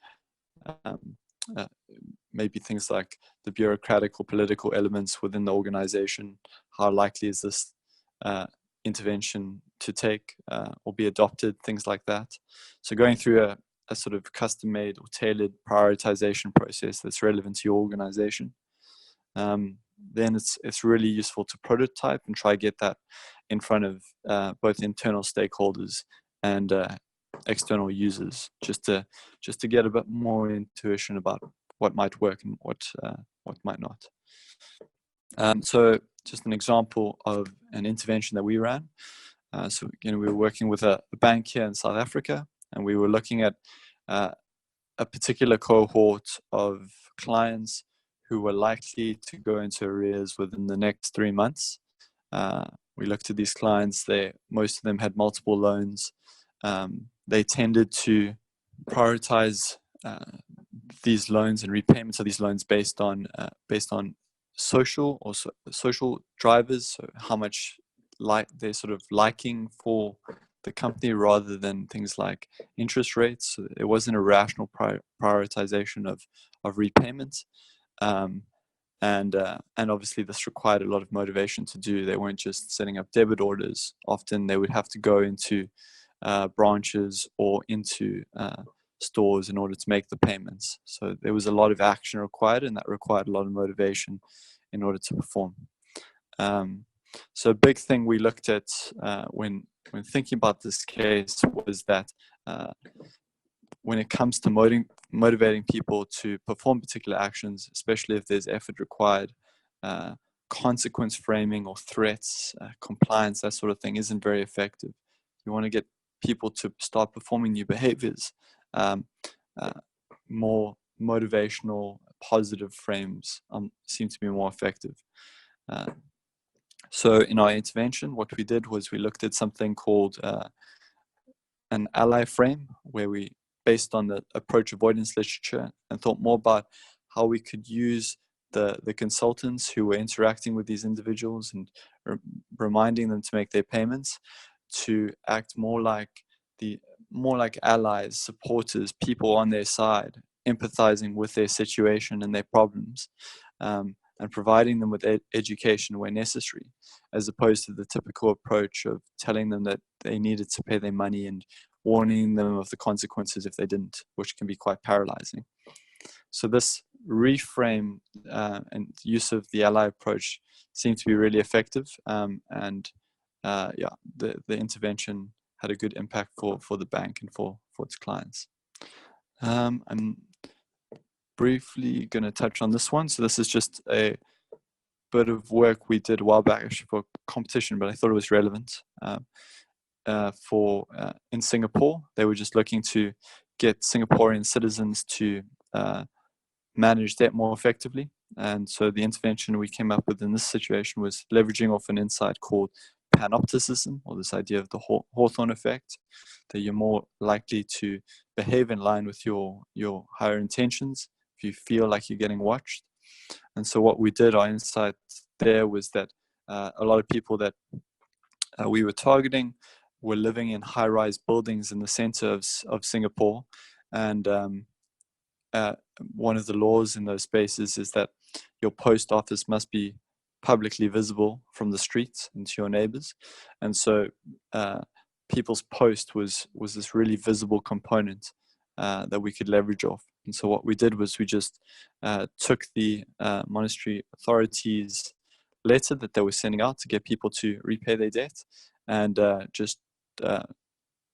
maybe things like the bureaucratic or political elements within the organization. How likely is this intervention to take or be adopted, things like that. So going through a sort of custom-made or tailored prioritization process that's relevant to your organization. Then it's really useful to prototype and try to get that in front of both internal stakeholders and external users, just to get a bit more intuition about what might work and what might not. So just an example of an intervention that we ran. So again, we were working with a bank here in South Africa, and we were looking at a particular cohort of clients who were likely to go into arrears within the next 3 months. We looked at these clients. Most of them had multiple loans. They tended to prioritize these loans and repayments of these loans based on social drivers, so how much they're sort of liking for the company rather than things like interest rates. So it wasn't a rational prioritization of repayments. And obviously this required a lot of motivation to do. They weren't just setting up debit orders. Often they would have to go into branches or into stores in order to make the payments. So there was a lot of action required, and that required a lot of motivation in order to perform. So a big thing we looked at when thinking about this case was that when it comes to motivating people to perform particular actions, especially if there's effort required, consequence framing or threats, compliance, that sort of thing isn't very effective. You want to get people to start performing new behaviors. More motivational, positive frames seem to be more effective. So in our intervention, what we did was we looked at something called an ally frame, where we, based on the approach avoidance literature, and thought more about how we could use the consultants who were interacting with these individuals and reminding them to make their payments, to act more like allies, supporters, people on their side, empathizing with their situation and their problems, and providing them with education where necessary, as opposed to the typical approach of telling them that they needed to pay their money and warning them of the consequences if they didn't, which can be quite paralyzing. So this reframe and use of the ally approach seemed to be really effective, and the intervention had a good impact for the bank and for its clients. I'm briefly going to touch on this one. So this is just a bit of work we did a while back, actually, for competition, but I thought it was relevant. In Singapore, they were just looking to get Singaporean citizens to manage debt more effectively. And so the intervention we came up with in this situation was leveraging off an insight called panopticism, or this idea of the Hawthorne effect, that you're more likely to behave in line with your higher intentions if you feel like you're getting watched. And so what we did, our insight there was that a lot of people that we were targeting were living in high-rise buildings in the center of Singapore, and one of the laws in those spaces is that your post office must be publicly visible from the streets and to your neighbors. And so people's post was this really visible component that we could leverage off. And so what we did was we just took the monastery authorities' letter that they were sending out to get people to repay their debt, and just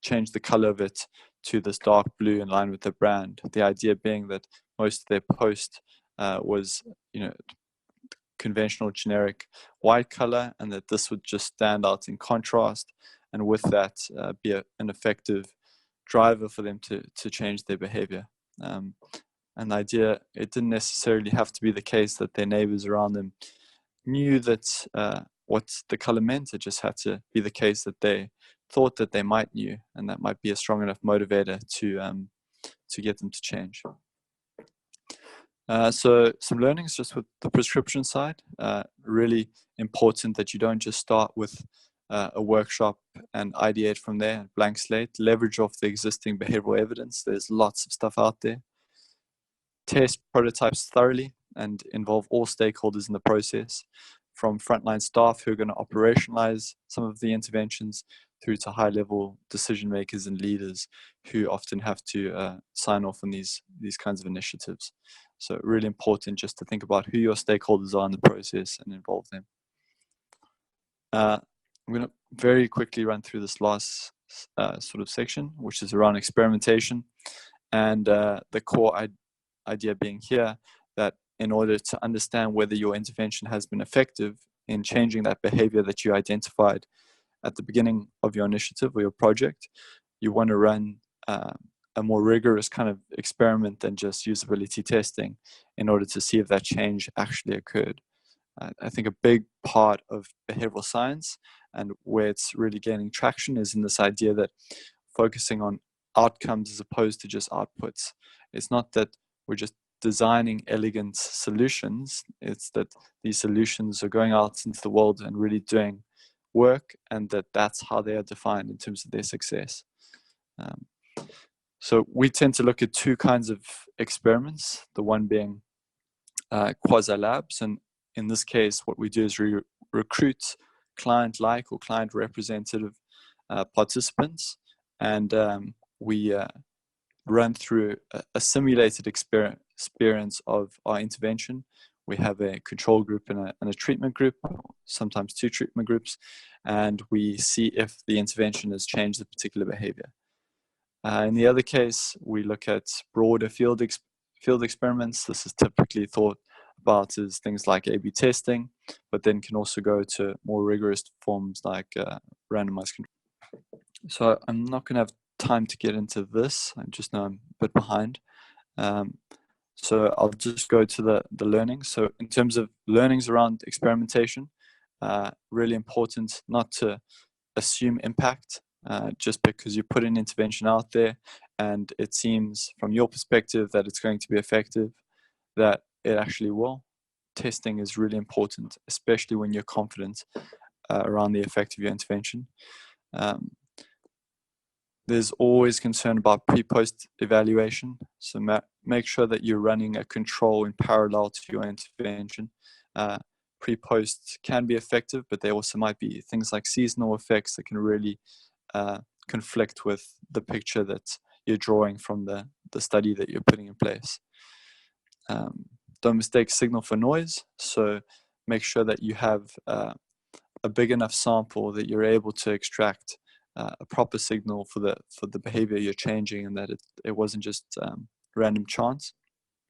changed the color of it to this dark blue in line with the brand. The idea being that most of their post was, conventional generic white color, and that this would just stand out in contrast, and with that be an effective driver for them to change their behavior. And the idea, it didn't necessarily have to be the case that their neighbors around them knew that what the color meant. It just had to be the case that they thought that they might knew, and that might be a strong enough motivator to get them to change. So some learnings just with the prescription side. Really important that you don't just start with a workshop and ideate from there, blank slate. Leverage off the existing behavioral evidence. There's lots of stuff out there. Test prototypes thoroughly and involve all stakeholders in the process, from frontline staff who are going to operationalize some of the interventions through to high-level decision makers and leaders who often have to sign off on these kinds of initiatives. So really important just to think about who your stakeholders are in the process and involve them. I'm going to very quickly run through this last sort of section, which is around experimentation, and the core idea being here that in order to understand whether your intervention has been effective in changing that behavior that you identified at the beginning of your initiative or your project, you want to run a more rigorous kind of experiment than just usability testing in order to see if that change actually occurred. I think a big part of behavioral science and where it's really gaining traction is in this idea that focusing on outcomes as opposed to just outputs. It's not that we're just designing elegant solutions, it's that these solutions are going out into the world and really doing work, and that's how they are defined in terms of their success. So we tend to look at two kinds of experiments, the one being quasi-labs, and in this case what we do is recruit client-like or client representative participants, and we run through a simulated experience of our intervention. We have a control group and a treatment group, sometimes two treatment groups, and we see if the intervention has changed the particular behavior. In the other case, we look at broader field experiments. This is typically thought about as things like A/B testing, but then can also go to more rigorous forms like randomized control. So I'm not going to have time to get into this. I just know I'm a bit behind. So I'll just go to the learnings. So in terms of learnings around experimentation, really important not to assume impact just because you put an intervention out there and it seems from your perspective that it's going to be effective, that it actually will. Testing is really important, especially when you're confident around the effect of your intervention. There's always concern about pre-post evaluation. So make sure that you're running a control in parallel to your intervention. Pre-post can be effective, but there also might be things like seasonal effects that can really conflict with the picture that you're drawing from the study that you're putting in place. Don't mistake signal for noise. So make sure that you have a big enough sample that you're able to extract a proper signal for the behavior you're changing, and that it wasn't just random chance.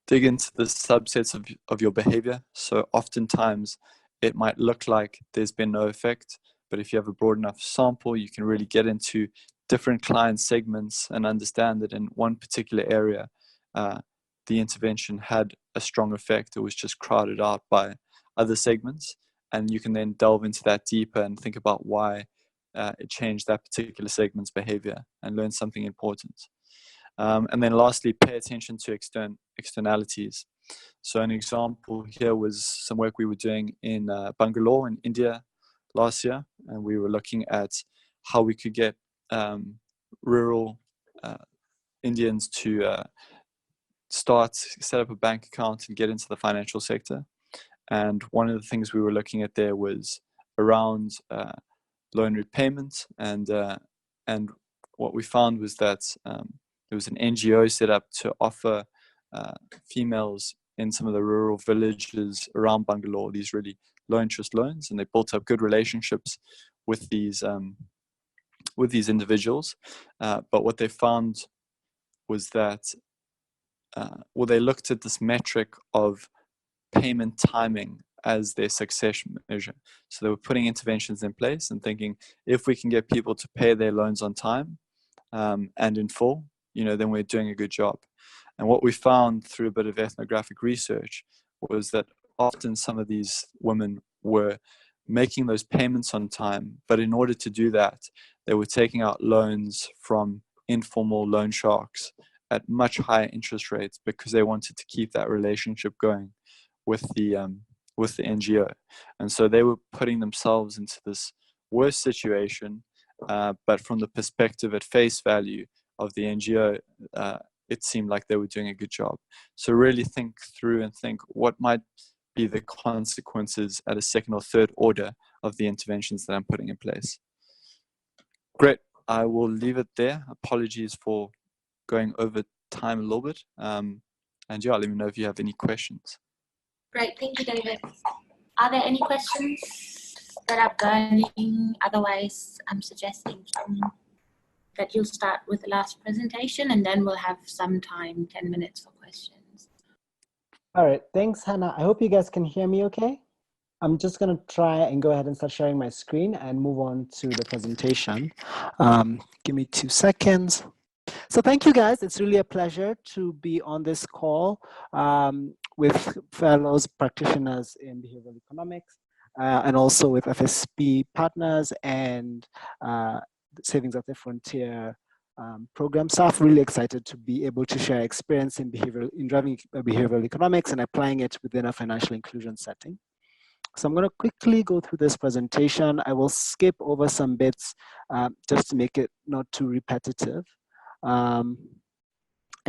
Dig into the subsets of your behavior. So oftentimes it might look like there's been no effect, but if you have a broad enough sample, you can really get into different client segments and understand that in one particular area, the intervention had a strong effect. It was just crowded out by other segments. And you can then delve into that deeper and think about why it changed that particular segment's behavior and learn something important. And then lastly, pay attention to externalities. So an example here was some work we were doing in Bangalore in India last year, and we were looking at how we could get rural Indians to set up a bank account and get into the financial sector. And one of the things we were looking at there was around loan repayment, and what we found was that there was an NGO set up to offer females in some of the rural villages around Bangalore these really low interest loans, and they built up good relationships with these individuals. But what they found was that they looked at this metric of payment timing as their success measure. So they were putting interventions in place and thinking, if we can get people to pay their loans on time and in full, then we're doing a good job. And what we found through a bit of ethnographic research was that often some of these women were making those payments on time, but in order to do that, they were taking out loans from informal loan sharks at much higher interest rates because they wanted to keep that relationship going with the NGO. And so they were putting themselves into this worse situation, but from the perspective at face value of the NGO, it seemed like they were doing a good job. So really think through and think what might be the consequences at a second or third order of the interventions that I'm putting in place. Great, I will leave it there. Apologies for going over time a little bit. And yeah, let me know if you have any questions. Great, thank you, David. Are there any questions that are burning? Otherwise, I'm suggesting that you'll start with the last presentation, and then we'll have some time, 10 minutes for questions. All right, thanks, Hannah. I hope you guys can hear me okay. I'm just gonna try and go ahead and start sharing my screen and move on to the presentation. Give me 2 seconds. So thank you guys. It's really a pleasure to be on this call with fellows practitioners in behavioral economics and also with FSP partners and Savings at the Frontier program staff. Really excited to be able to share experience in driving behavioral economics and applying it within a financial inclusion setting. So I'm going to quickly go through this presentation. I will skip over some bits just to make it not too repetitive. And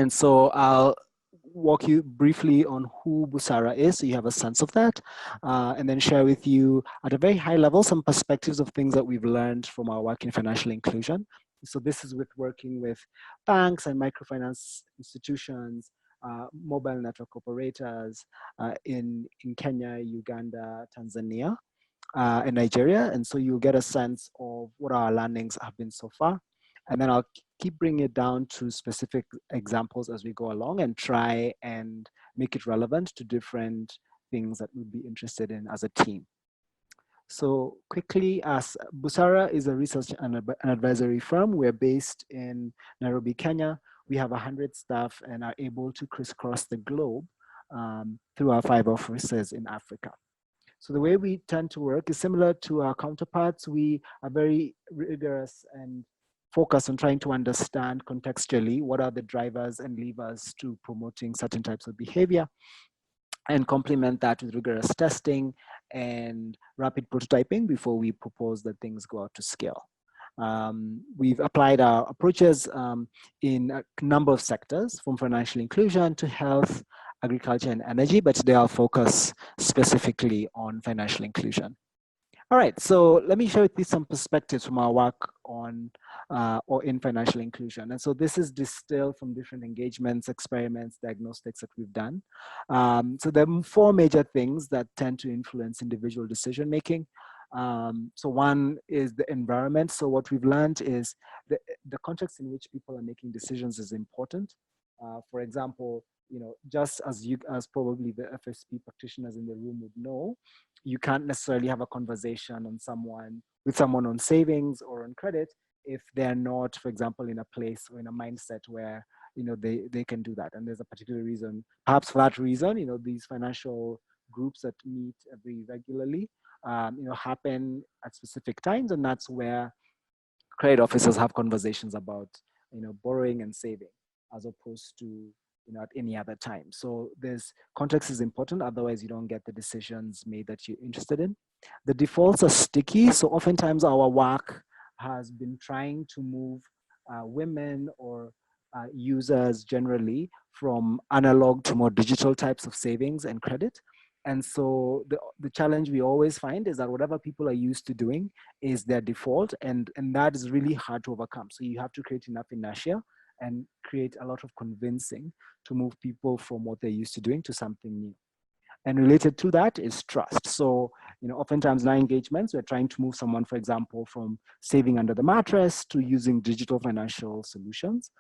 so I'll walk you briefly on who Busara is, so you have a sense of that, and then share with you at a very high level some perspectives of things that we've learned from our work in financial inclusion. So this is with working with banks and microfinance institutions, mobile network operators in Kenya, Uganda, Tanzania, and Nigeria. And so you'll get a sense of what our learnings have been so far. And then I'll keep bringing it down to specific examples as we go along and try and make it relevant to different things that we'd be interested in as a team. So quickly, as Busara is a research and advisory firm. We're based in Nairobi, Kenya. We have 100 staff and are able to crisscross the globe through our 5 offices in Africa. So the way we tend to work is similar to our counterparts. We are very rigorous and focused on trying to understand contextually what are the drivers and levers to promoting certain types of behavior, and complement that with rigorous testing and rapid prototyping before we propose that things go out to scale. We've applied our approaches in a number of sectors, from financial inclusion to health, agriculture, and energy, but today I'll focus specifically on financial inclusion. All right, so let me share with you some perspectives from our work on or in financial inclusion. And so this is distilled from different engagements, experiments, diagnostics that we've done. So there are 4 major things that tend to influence individual decision making. So one is the environment. So what we've learned is the context in which people are making decisions is important. For example, just as probably the FSP practitioners in the room would know, you can't necessarily have a conversation with someone on savings or on credit if they're not, for example, in a place or in a mindset where they can do that. And there's a particular reason, perhaps for that reason, these financial groups that meet very regularly, happen at specific times, and that's where credit officers have conversations about borrowing and saving, as opposed to at any other time. So this context is important, otherwise you don't get the decisions made that you're interested in. The defaults are sticky, so oftentimes our work has been trying to move women or users generally from analog to more digital types of savings and credit. And so the challenge we always find is that whatever people are used to doing is their default, and that is really hard to overcome. So you have to create enough inertia and create a lot of convincing to move people from what they're used to doing to something new. And related to that is trust. So, oftentimes in our engagements, we're trying to move someone, for example, from saving under the mattress to using digital financial solutions.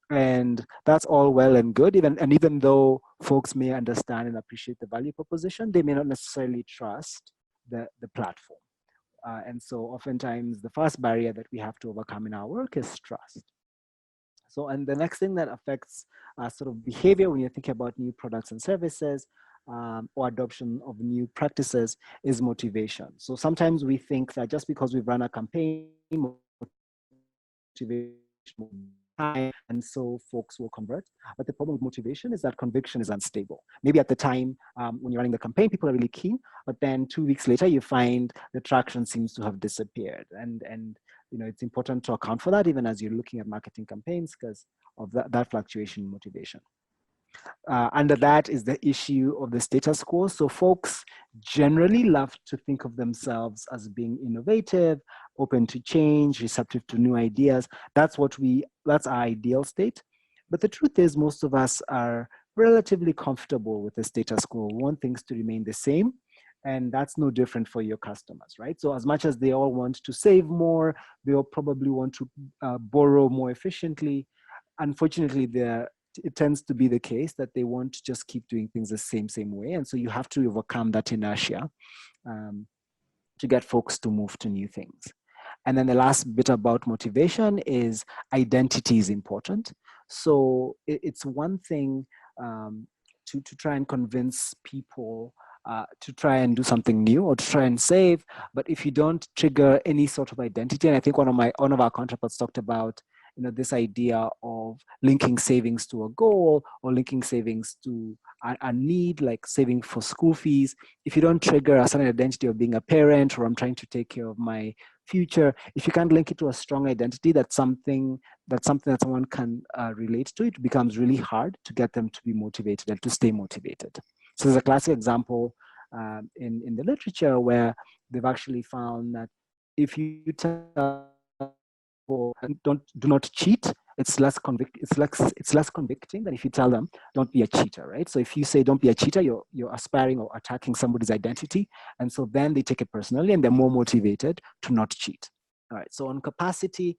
And that's all well and good. Even though folks may understand and appreciate the value proposition, they may not necessarily trust the platform. And so oftentimes the first barrier that we have to overcome in our work is trust. So, and the next thing that affects sort of behavior when you're thinking about new products and services or adoption of new practices is motivation. So sometimes we think that just because we've run a campaign, motivation will be high, and so folks will convert. But the problem with motivation is that conviction is unstable. Maybe at the time when you're running the campaign, people are really keen, but then 2 weeks later, you find the traction seems to have disappeared. And it's important to account for that even as you're looking at marketing campaigns because of that fluctuation in motivation. Under that is the issue of the status quo. So folks generally love to think of themselves as being innovative, open to change, receptive to new ideas. That's our ideal state. But the truth is most of us are relatively comfortable with the status quo. We want things to remain the same. And that's no different for your customers, right? So as much as they all want to save more, they all probably want to borrow more efficiently. Unfortunately, it tends to be the case that they want to just keep doing things the same way. And so you have to overcome that inertia to get folks to move to new things. And then the last bit about motivation is identity is important. So it's one thing to try and convince people to try and do something new or to try and save. But if you don't trigger any sort of identity, and I think one of our counterparts talked about this idea of linking savings to a goal or linking savings to a need, like saving for school fees. If you don't trigger a certain identity of being a parent or I'm trying to take care of my future, if you can't link it to a strong identity, that's something that someone can relate to, it becomes really hard to get them to be motivated and to stay motivated. So there's a classic example in the literature where they've actually found that if you tell people do not cheat, it's less convicting than if you tell them don't be a cheater, right? So if you say don't be a cheater, you're aspiring or attacking somebody's identity, and so then they take it personally and they're more motivated to not cheat. All right. So on capacity,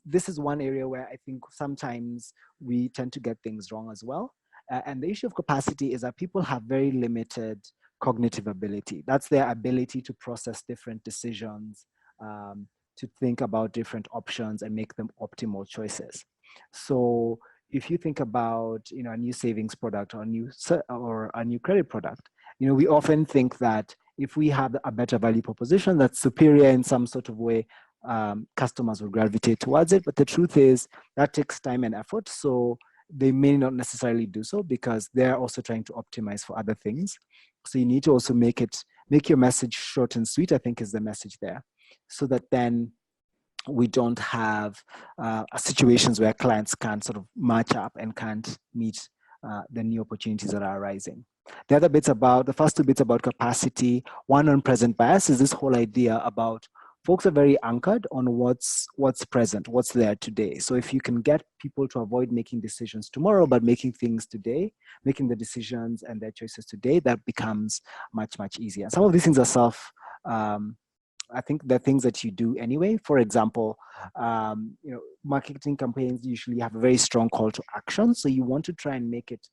this is one area where I think sometimes we tend to get things wrong as well. And the issue of capacity is that people have very limited cognitive ability. That's their ability to process different decisions, to think about different options and make them optimal choices. So if you think about a new savings product or a new credit product, we often think that if we have a better value proposition that's superior in some sort of way, customers will gravitate towards it. But the truth is that takes time and effort. So they may not necessarily do so because they're also trying to optimize for other things. So you need to also make your message short and sweet, I think is the message there. So that then we don't have situations where clients can't sort of match up and can't meet the new opportunities that are arising. The other bits about, the first two bits about capacity, one on present bias is this whole idea about folks are very anchored on what's present, what's there today. So if you can get people to avoid making decisions tomorrow, but making things today, making the decisions and their choices today, that becomes much, much easier. Some of these things are I think they're things that you do anyway. For example, marketing campaigns usually have a very strong call to action. So you want to try and make it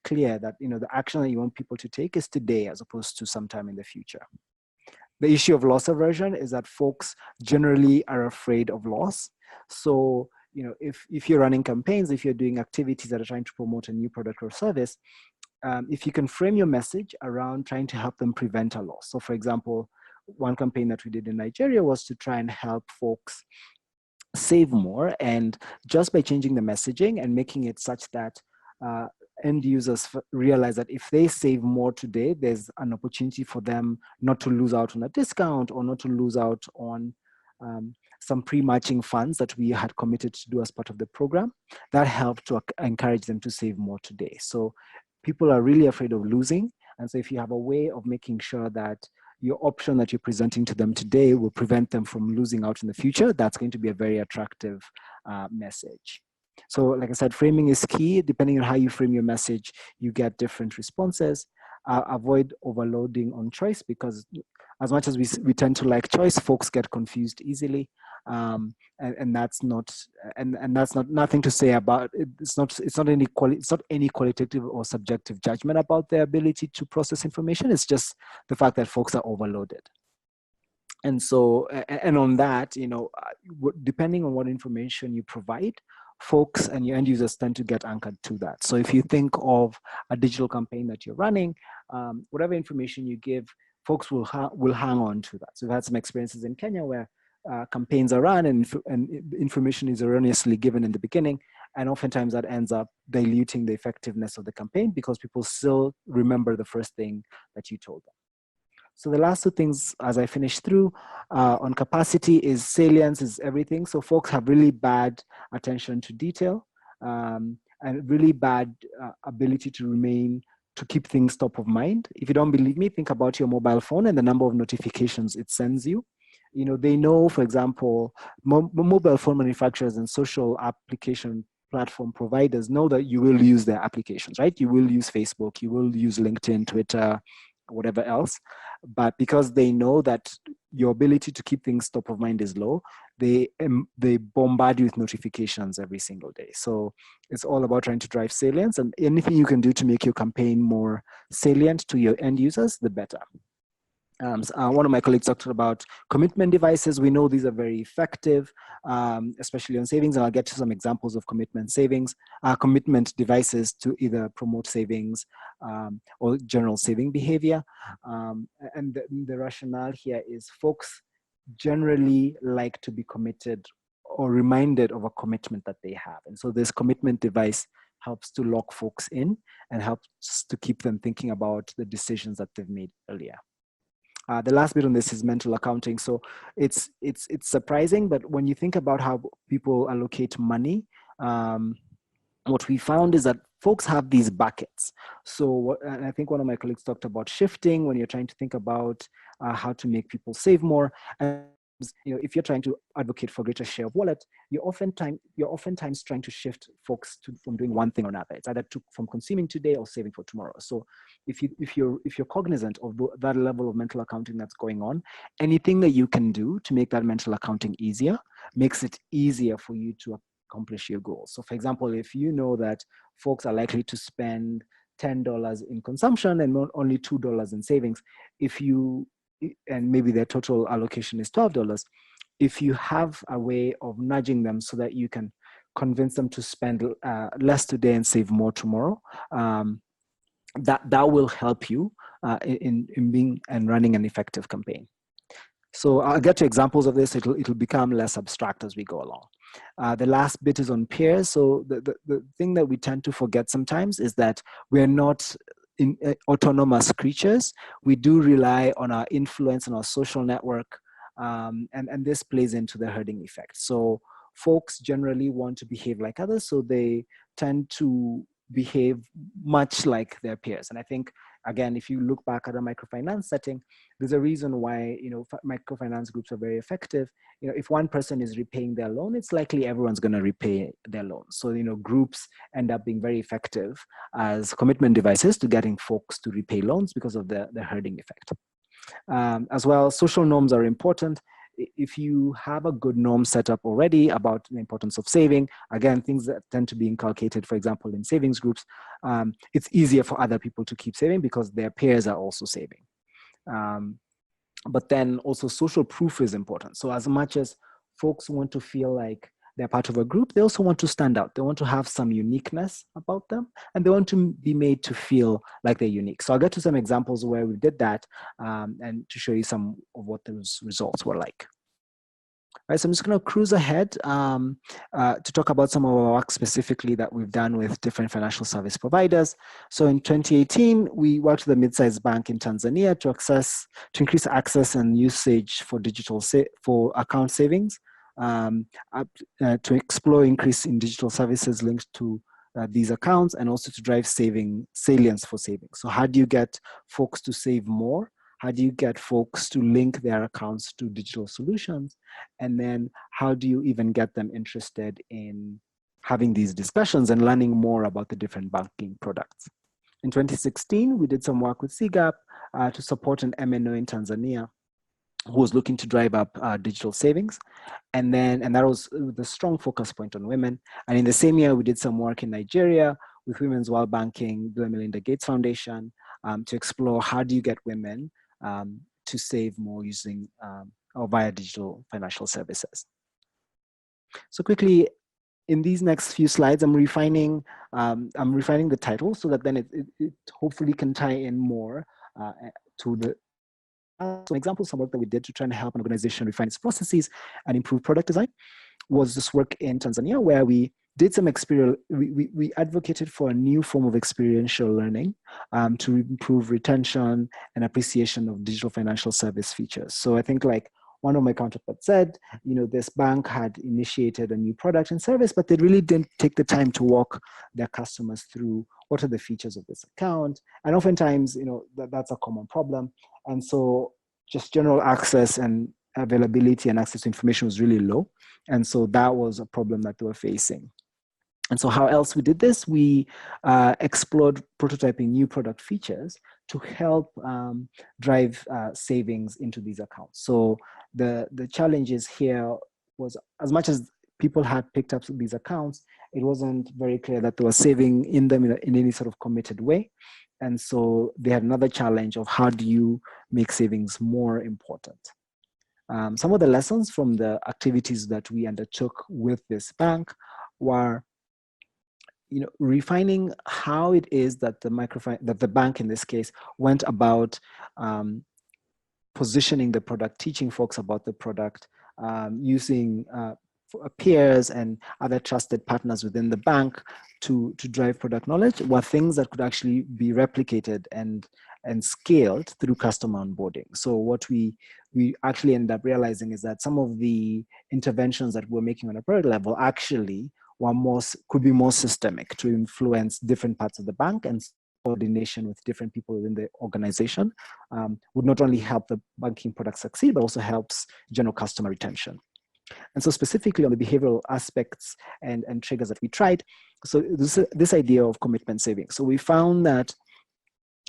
clear that, the action that you want people to take is today as opposed to sometime in the future. The issue of loss aversion is that folks generally are afraid of loss. So, if you're running campaigns, if you're doing activities that are trying to promote a new product or service, if you can frame your message around trying to help them prevent a loss. So for example, one campaign that we did in Nigeria was to try and help folks save more. And just by changing the messaging and making it such that end users realize that if they save more today, there's an opportunity for them not to lose out on a discount or not to lose out on some pre-matching funds that we had committed to do as part of the program. That helped to encourage them to save more today. So people are really afraid of losing. And so if you have a way of making sure that your option that you're presenting to them today will prevent them from losing out in the future, that's going to be a very attractive message. So like I said, framing is key. Depending on how you frame your message, you get different responses. Avoid overloading on choice, because as much as we tend to like choice, folks get confused easily. And that's not, and that's not nothing to say about it. It's not any qualitative or subjective judgment about their ability to process information. It's just the fact that folks are overloaded. And so, and on that, depending on what information you provide, folks and your end users tend to get anchored to that. So if you think of a digital campaign that you're running, whatever information you give, folks will hang on to that. So we've had some experiences in Kenya where campaigns are run and information is erroneously given in the beginning, and oftentimes that ends up diluting the effectiveness of the campaign because people still remember the first thing that you told them. So the last two things as I finish through on capacity is salience is everything. So folks have really bad attention to detail and really bad ability to keep things top of mind. If you don't believe me, think about your mobile phone and the number of notifications it sends you. They know, for example, mobile phone manufacturers and social application platform providers know that you will use their applications, right? You will use Facebook, you will use LinkedIn, Twitter, whatever else. But because they know that your ability to keep things top of mind is low, they bombard you with notifications every single day. So it's all about trying to drive salience, and anything you can do to make your campaign more salient to your end users, the better. One of my colleagues talked about commitment devices. We know these are very effective, especially on savings, and I'll get to some examples of commitment devices to either promote savings or general saving behavior. And the rationale here is folks generally like to be committed or reminded of a commitment that they have. And so this commitment device helps to lock folks in and helps to keep them thinking about the decisions that they've made earlier. The last bit on this is mental accounting. So it's surprising, but when you think about how people allocate money, what we found is that folks have these buckets. So and I think one of my colleagues talked about shifting when you're trying to think about how to make people save more. And if you're trying to advocate for greater share of wallet, you're oftentimes trying to shift folks from doing one thing or another. It's either from consuming today or saving for tomorrow. So if you're cognizant of that level of mental accounting that's going on, anything that you can do to make that mental accounting easier makes it easier for you to accomplish your goals. So for example, if you know that folks are likely to spend $10 in consumption and only $2 in savings, and maybe their total allocation is $12, if you have a way of nudging them so that you can convince them to spend less today and save more tomorrow, that will help you in being and running an effective campaign. So I'll get to examples of this. It'll become less abstract as we go along. The last bit is on peers. So the thing that we tend to forget sometimes is that we're not autonomous creatures. We do rely on our influence and our social network And this plays into the herding effect. So folks generally want to behave like others, so they tend to behave much like their peers. And I think, again, if you look back at a microfinance setting, there's a reason why, you know, microfinance groups are very effective. You know, if one person is repaying their loan, it's likely everyone's going to repay their loan. So, you know, groups end up being very effective as commitment devices to getting folks to repay loans because of the herding effect. As well, social norms are important. If you have a good norm set up already about the importance of saving, again, things that tend to be inculcated, for example, in savings groups, it's easier for other people to keep saving because their peers are also saving. But then also social proof is important. So as much as folks want to feel like they're part of a group, they also want to stand out. They want to have some uniqueness about them, and they want to be made to feel like they're unique. So I'll get to some examples where we did that, and to show you some of what those results were like. Right, so I'm just going to cruise ahead to talk about some of our work specifically that we've done with different financial service providers. So in 2018, we worked with a mid-sized bank in Tanzania to increase access and usage for for account savings, to explore increase in digital services linked to these accounts, and also to drive salience for savings. So how do you get folks to save more? How do you get folks to link their accounts to digital solutions? And then how do you even get them interested in having these discussions and learning more about the different banking products? In 2016, we did some work with CGAP to support an MNO in Tanzania who was looking to drive up digital savings. And that was the strong focus point on women. And in the same year, we did some work in Nigeria with Women's World Banking, Bill and Melinda Gates Foundation, to explore how do you get women to save more using or via digital financial services. So quickly, in these next few slides, I'm refining the title so that then it hopefully can tie in more to the some examples, some work that we did to try and help an organization refine its processes and improve product design was this work in Tanzania, where we did some we advocated for a new form of experiential learning to improve retention and appreciation of digital financial service features. So I think, like one of my counterparts said, you know, this bank had initiated a new product and service, but they really didn't take the time to walk their customers through what are the features of this account. And oftentimes, you know, that's a common problem. And so just general access and availability and access to information was really low. And so that was a problem that they were facing. And so how else we did this? We explored prototyping new product features to help drive savings into these accounts. So the challenges here was, as much as people had picked up these accounts, it wasn't very clear that they were saving in them in any sort of committed way. And so they had another challenge of how do you make savings more important? Some of the lessons from the activities that we undertook with this bank were, you know, refining how it is that the bank in this case went about positioning the product, teaching folks about the product, using peers and other trusted partners within the bank to drive product knowledge, were things that could actually be replicated and scaled through customer onboarding. So what we actually ended up realizing is that some of the interventions that we're making on a product level actually could be more systemic to influence different parts of the bank, and coordination with different people within the organization would not only help the banking product succeed, but also helps general customer retention. And so specifically on the behavioral aspects and triggers that we tried, so this idea of commitment savings. So we found that,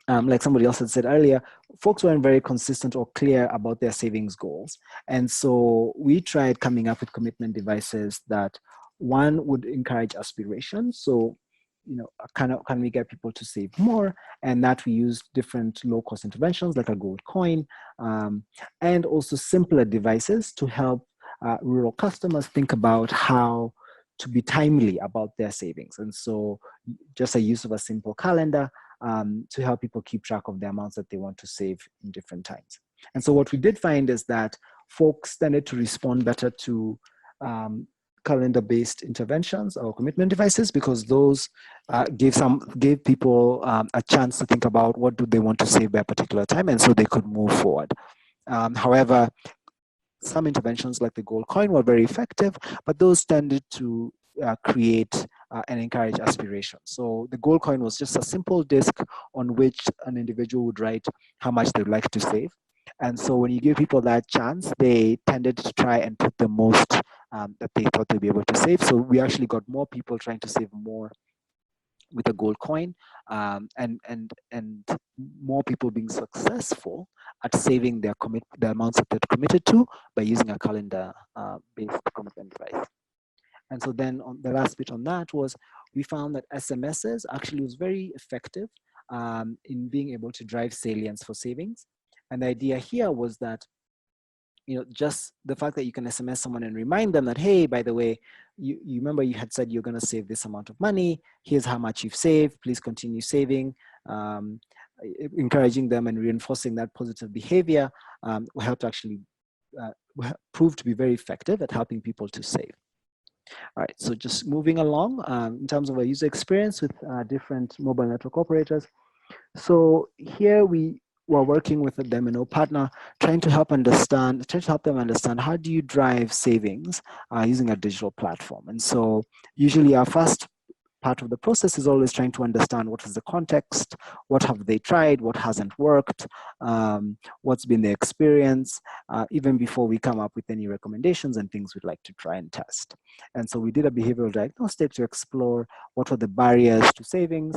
like somebody else had said earlier, folks weren't very consistent or clear about their savings goals. And so we tried coming up with commitment devices that, one, would encourage aspiration. So, you know, can we get people to save more? And that we use different low-cost interventions like a gold coin, and also simpler devices to help rural customers think about how to be timely about their savings. And so just a use of a simple calendar to help people keep track of the amounts that they want to save in different times. And so what we did find is that folks tended to respond better to calendar-based interventions or commitment devices, because those gave people a chance to think about what do they want to save by a particular time, and so they could move forward. However, some interventions like the gold coin were very effective, but those tended to create and encourage aspiration. So the gold coin was just a simple disc on which an individual would write how much they'd like to save. And so when you give people that chance, they tended to try and put the most that they thought they'd be able to save. So we actually got more people trying to save more with a gold coin, and more people being successful at saving the amounts that they're committed to by using a calendar based commitment device. And so then on the last bit on that was, we found that SMSs actually was very effective in being able to drive salience for savings. And the idea here was that, just the fact that you can SMS someone and remind them that, hey, by the way, you remember you had said you're going to save this amount of money. Here's how much you've saved. Please continue saving. Encouraging them and reinforcing that positive behavior will help to actually prove to be very effective at helping people to save. All right, so just moving along in terms of a user experience with different mobile network operators. So here we were working with a MNO partner, trying to help them understand how do you drive savings using a digital platform. And so usually our first part of the process is always trying to understand what is the context, what have they tried, what hasn't worked, what's been the experience, even before we come up with any recommendations and things we'd like to try and test. And so we did a behavioral diagnostic to explore what were the barriers to savings,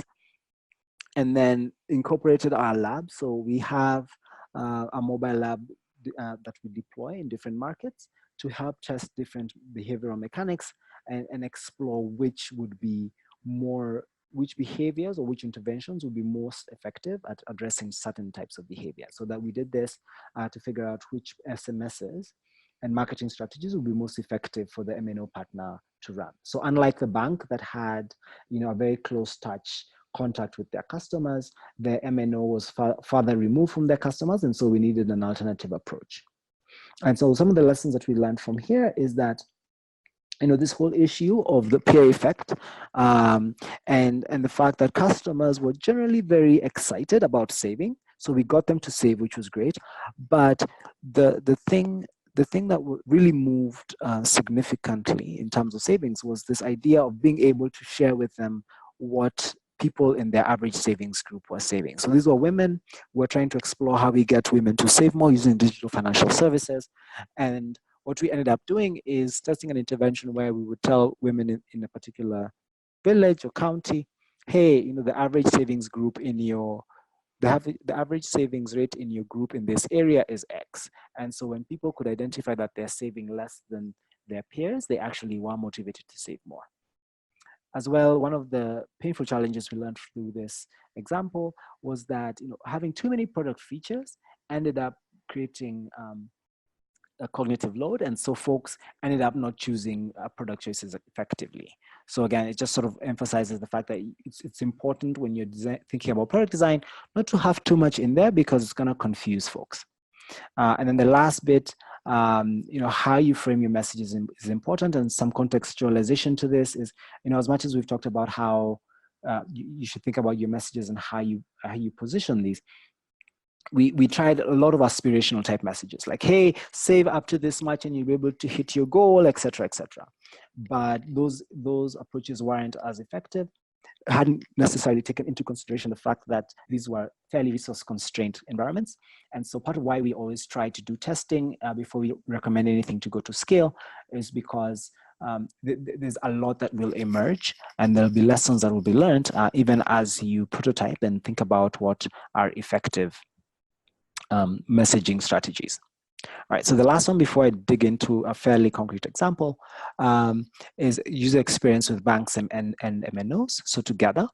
and then incorporated our lab. So we have a mobile lab that we deploy in different markets to help test different behavioral mechanics and explore which behaviors or which interventions would be most effective at addressing certain types of behavior. So that we did this to figure out which SMSs and marketing strategies would be most effective for the MNO partner to run. So unlike the bank that had, a very close touch contact with their customers, the MNO was farther removed from their customers, and so we needed an alternative approach. And so some of the lessons that we learned from here is that, this whole issue of the peer effect and the fact that customers were generally very excited about saving. So we got them to save, which was great. But the thing that really moved significantly in terms of savings was this idea of being able to share with them what people in their average savings group were saving. So these were women. We're trying to explore how we get women to save more using digital financial services. And what we ended up doing is testing an intervention where we would tell women in a particular village or county, hey, the average savings group in the average savings rate in your group in this area is X. And so when people could identify that they're saving less than their peers, they actually were motivated to save more. As well, one of the painful challenges we learned through this example was that having too many product features ended up creating a cognitive load, and so folks ended up not choosing product choices effectively. So again, it just sort of emphasizes the fact that it's important when you're thinking about product design not to have too much in there, because it's going to confuse folks. And then the last bit, how you frame your messages is important, and some contextualization to this is, as much as we've talked about how you should think about your messages and how you position these, we tried a lot of aspirational type messages, like, hey, save up to this much and you'll be able to hit your goal, etc., etc. But those approaches weren't as effective, hadn't necessarily taken into consideration the fact that these were fairly resource constrained environments. And so part of why we always try to do testing before we recommend anything to go to scale is because there's a lot that will emerge, and there'll be lessons that will be learned even as you prototype and think about what are effective messaging strategies. All right, so the last one before I dig into a fairly concrete example is user experience with banks and MNOs, so together.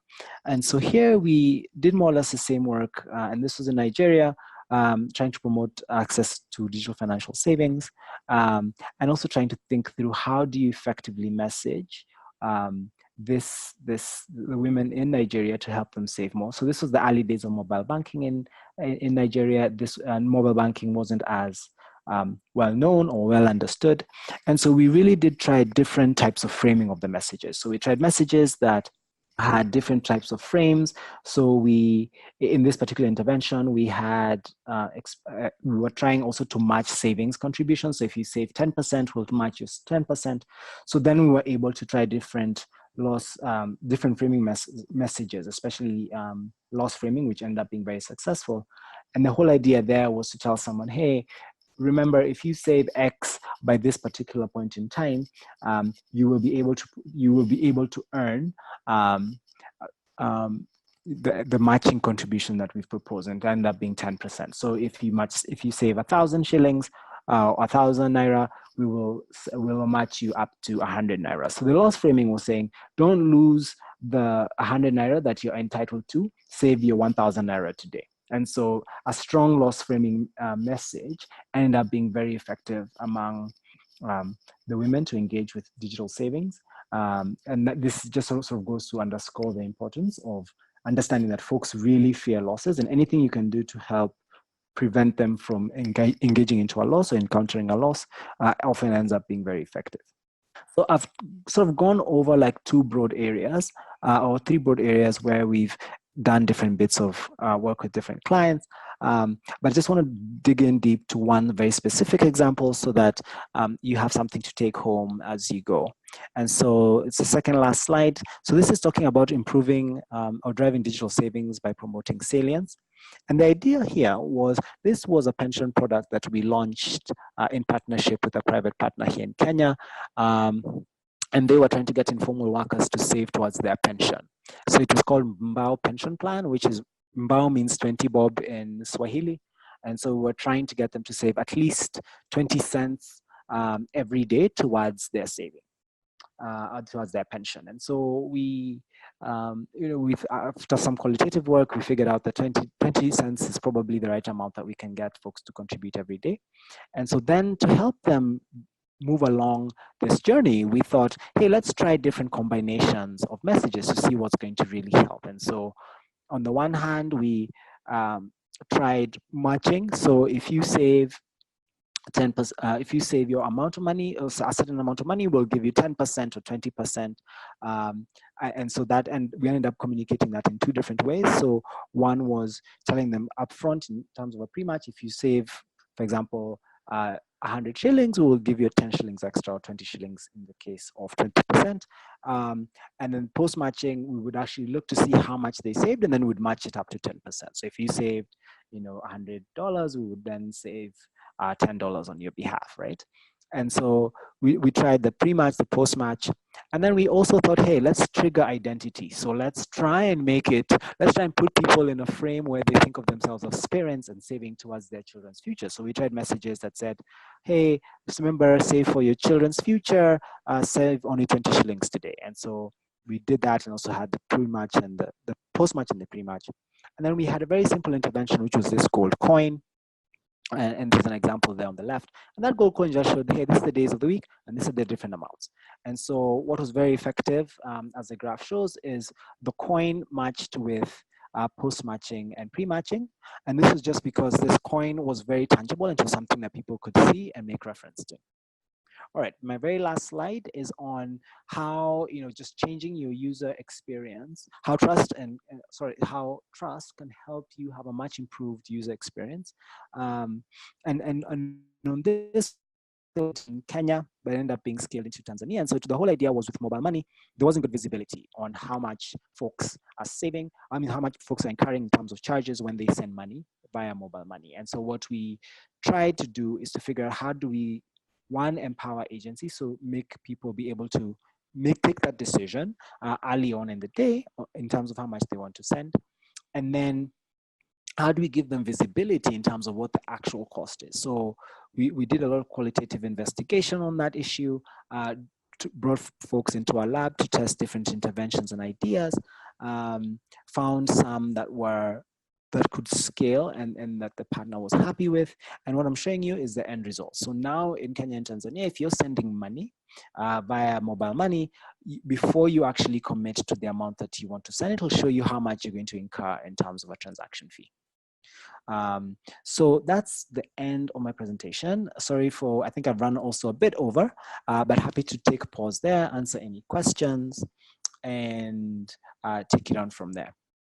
And so here we did more or less the same work, and this was in Nigeria, trying to promote access to digital financial savings, and also trying to think through how do you effectively message the women in Nigeria to help them save more. So this was the early days of mobile banking in Nigeria. This mobile banking wasn't as well known or well understood. And so we really did try different types of framing of the messages. So we tried messages that had different types of frames. So we, in this particular intervention, we had, we were trying also to match savings contributions. So if you save 10%, we'll match you 10%. So then we were able to try different different framing messages, especially loss framing, which ended up being very successful. And the whole idea there was to tell someone, hey, remember, if you save X by this particular point in time, you will be able to earn the matching contribution that we've proposed, and end up being 10%. So if you save 1,000 shillings, 1,000 naira, we will match you up to 100 naira. So the loss framing was saying, don't lose the 100 naira that you're entitled to, save your 1,000 naira today. And so a strong loss framing message ended up being very effective among the women to engage with digital savings. And this just sort of goes to underscore the importance of understanding that folks really fear losses, and anything you can do to help prevent them from engaging into a loss or encountering a loss often ends up being very effective. So I've sort of gone over like two broad areas or three broad areas where we've done different bits of work with different clients. But I just want to dig in deep to one very specific example so that you have something to take home as you go. And so it's the second last slide. So this is talking about improving or driving digital savings by promoting salience. And the idea here was, this was a pension product that we launched in partnership with a private partner here in Kenya. And they were trying to get informal workers to save towards their pension. So it was called Mbao Pension Plan, which is, Mbao means 20 bob in Swahili. And so we're trying to get them to save at least 20 cents every day towards their saving, towards their pension. And so we, after some qualitative work, we figured out that 20 cents is probably the right amount that we can get folks to contribute every day. And so then to help them move along this journey, we thought, hey, let's try different combinations of messages to see what's going to really help. And so on the one hand, we tried matching. So if you save 10%, if you save your amount of money, or a certain amount of money, will give you 10% or 20%. And so that, and we ended up communicating that in two different ways. So one was telling them upfront in terms of a pre-match, if you save, for example, 100 shillings, we will give you 10 shillings extra, or 20 shillings in the case of 20%. And then post-matching, we would actually look to see how much they saved, and then we'd match it up to 10%. So if you saved, $100, we would then save $10 on your behalf, right? And so we tried the pre-match, the post-match, and then we also thought, hey, let's trigger identity. So let's try and put people in a frame where they think of themselves as parents and saving towards their children's future. So we tried messages that said, hey, just remember, save for your children's future, save only 20 shillings today. And so we did that, and also had the pre-match and the post-match and the pre-match. And then we had a very simple intervention, which was this gold coin. And there's an example there on the left. And that gold coin just showed, hey, this is the days of the week, and this is the different amounts. And so what was very effective, as the graph shows, is the coin matched with post-matching and pre-matching. And this is just because this coin was very tangible and it was something that people could see and make reference to. All right, my very last slide is on how, just changing your user experience, how trust can help you have a much improved user experience. And on this in Kenya, but ended up being scaled into Tanzania. And so the whole idea was, with mobile money, there wasn't good visibility on how much folks are saving. How much folks are incurring in terms of charges when they send money via mobile money. And so what we tried to do is to figure out, how do we, one, empower agencies, so make people be able to take that decision early on in the day in terms of how much they want to send. And then how do we give them visibility in terms of what the actual cost is? So we did a lot of qualitative investigation on that issue, brought folks into our lab to test different interventions and ideas, found some that could scale and that the partner was happy with. And what I'm showing you is the end result. So now in Kenya and Tanzania, if you're sending money via mobile money, before you actually commit to the amount that you want to send, it will show you how much you're going to incur in terms of a transaction fee. So that's the end of my presentation. Sorry for, I think I've run also a bit over, but happy to take a pause there, answer any questions, and take it on from there.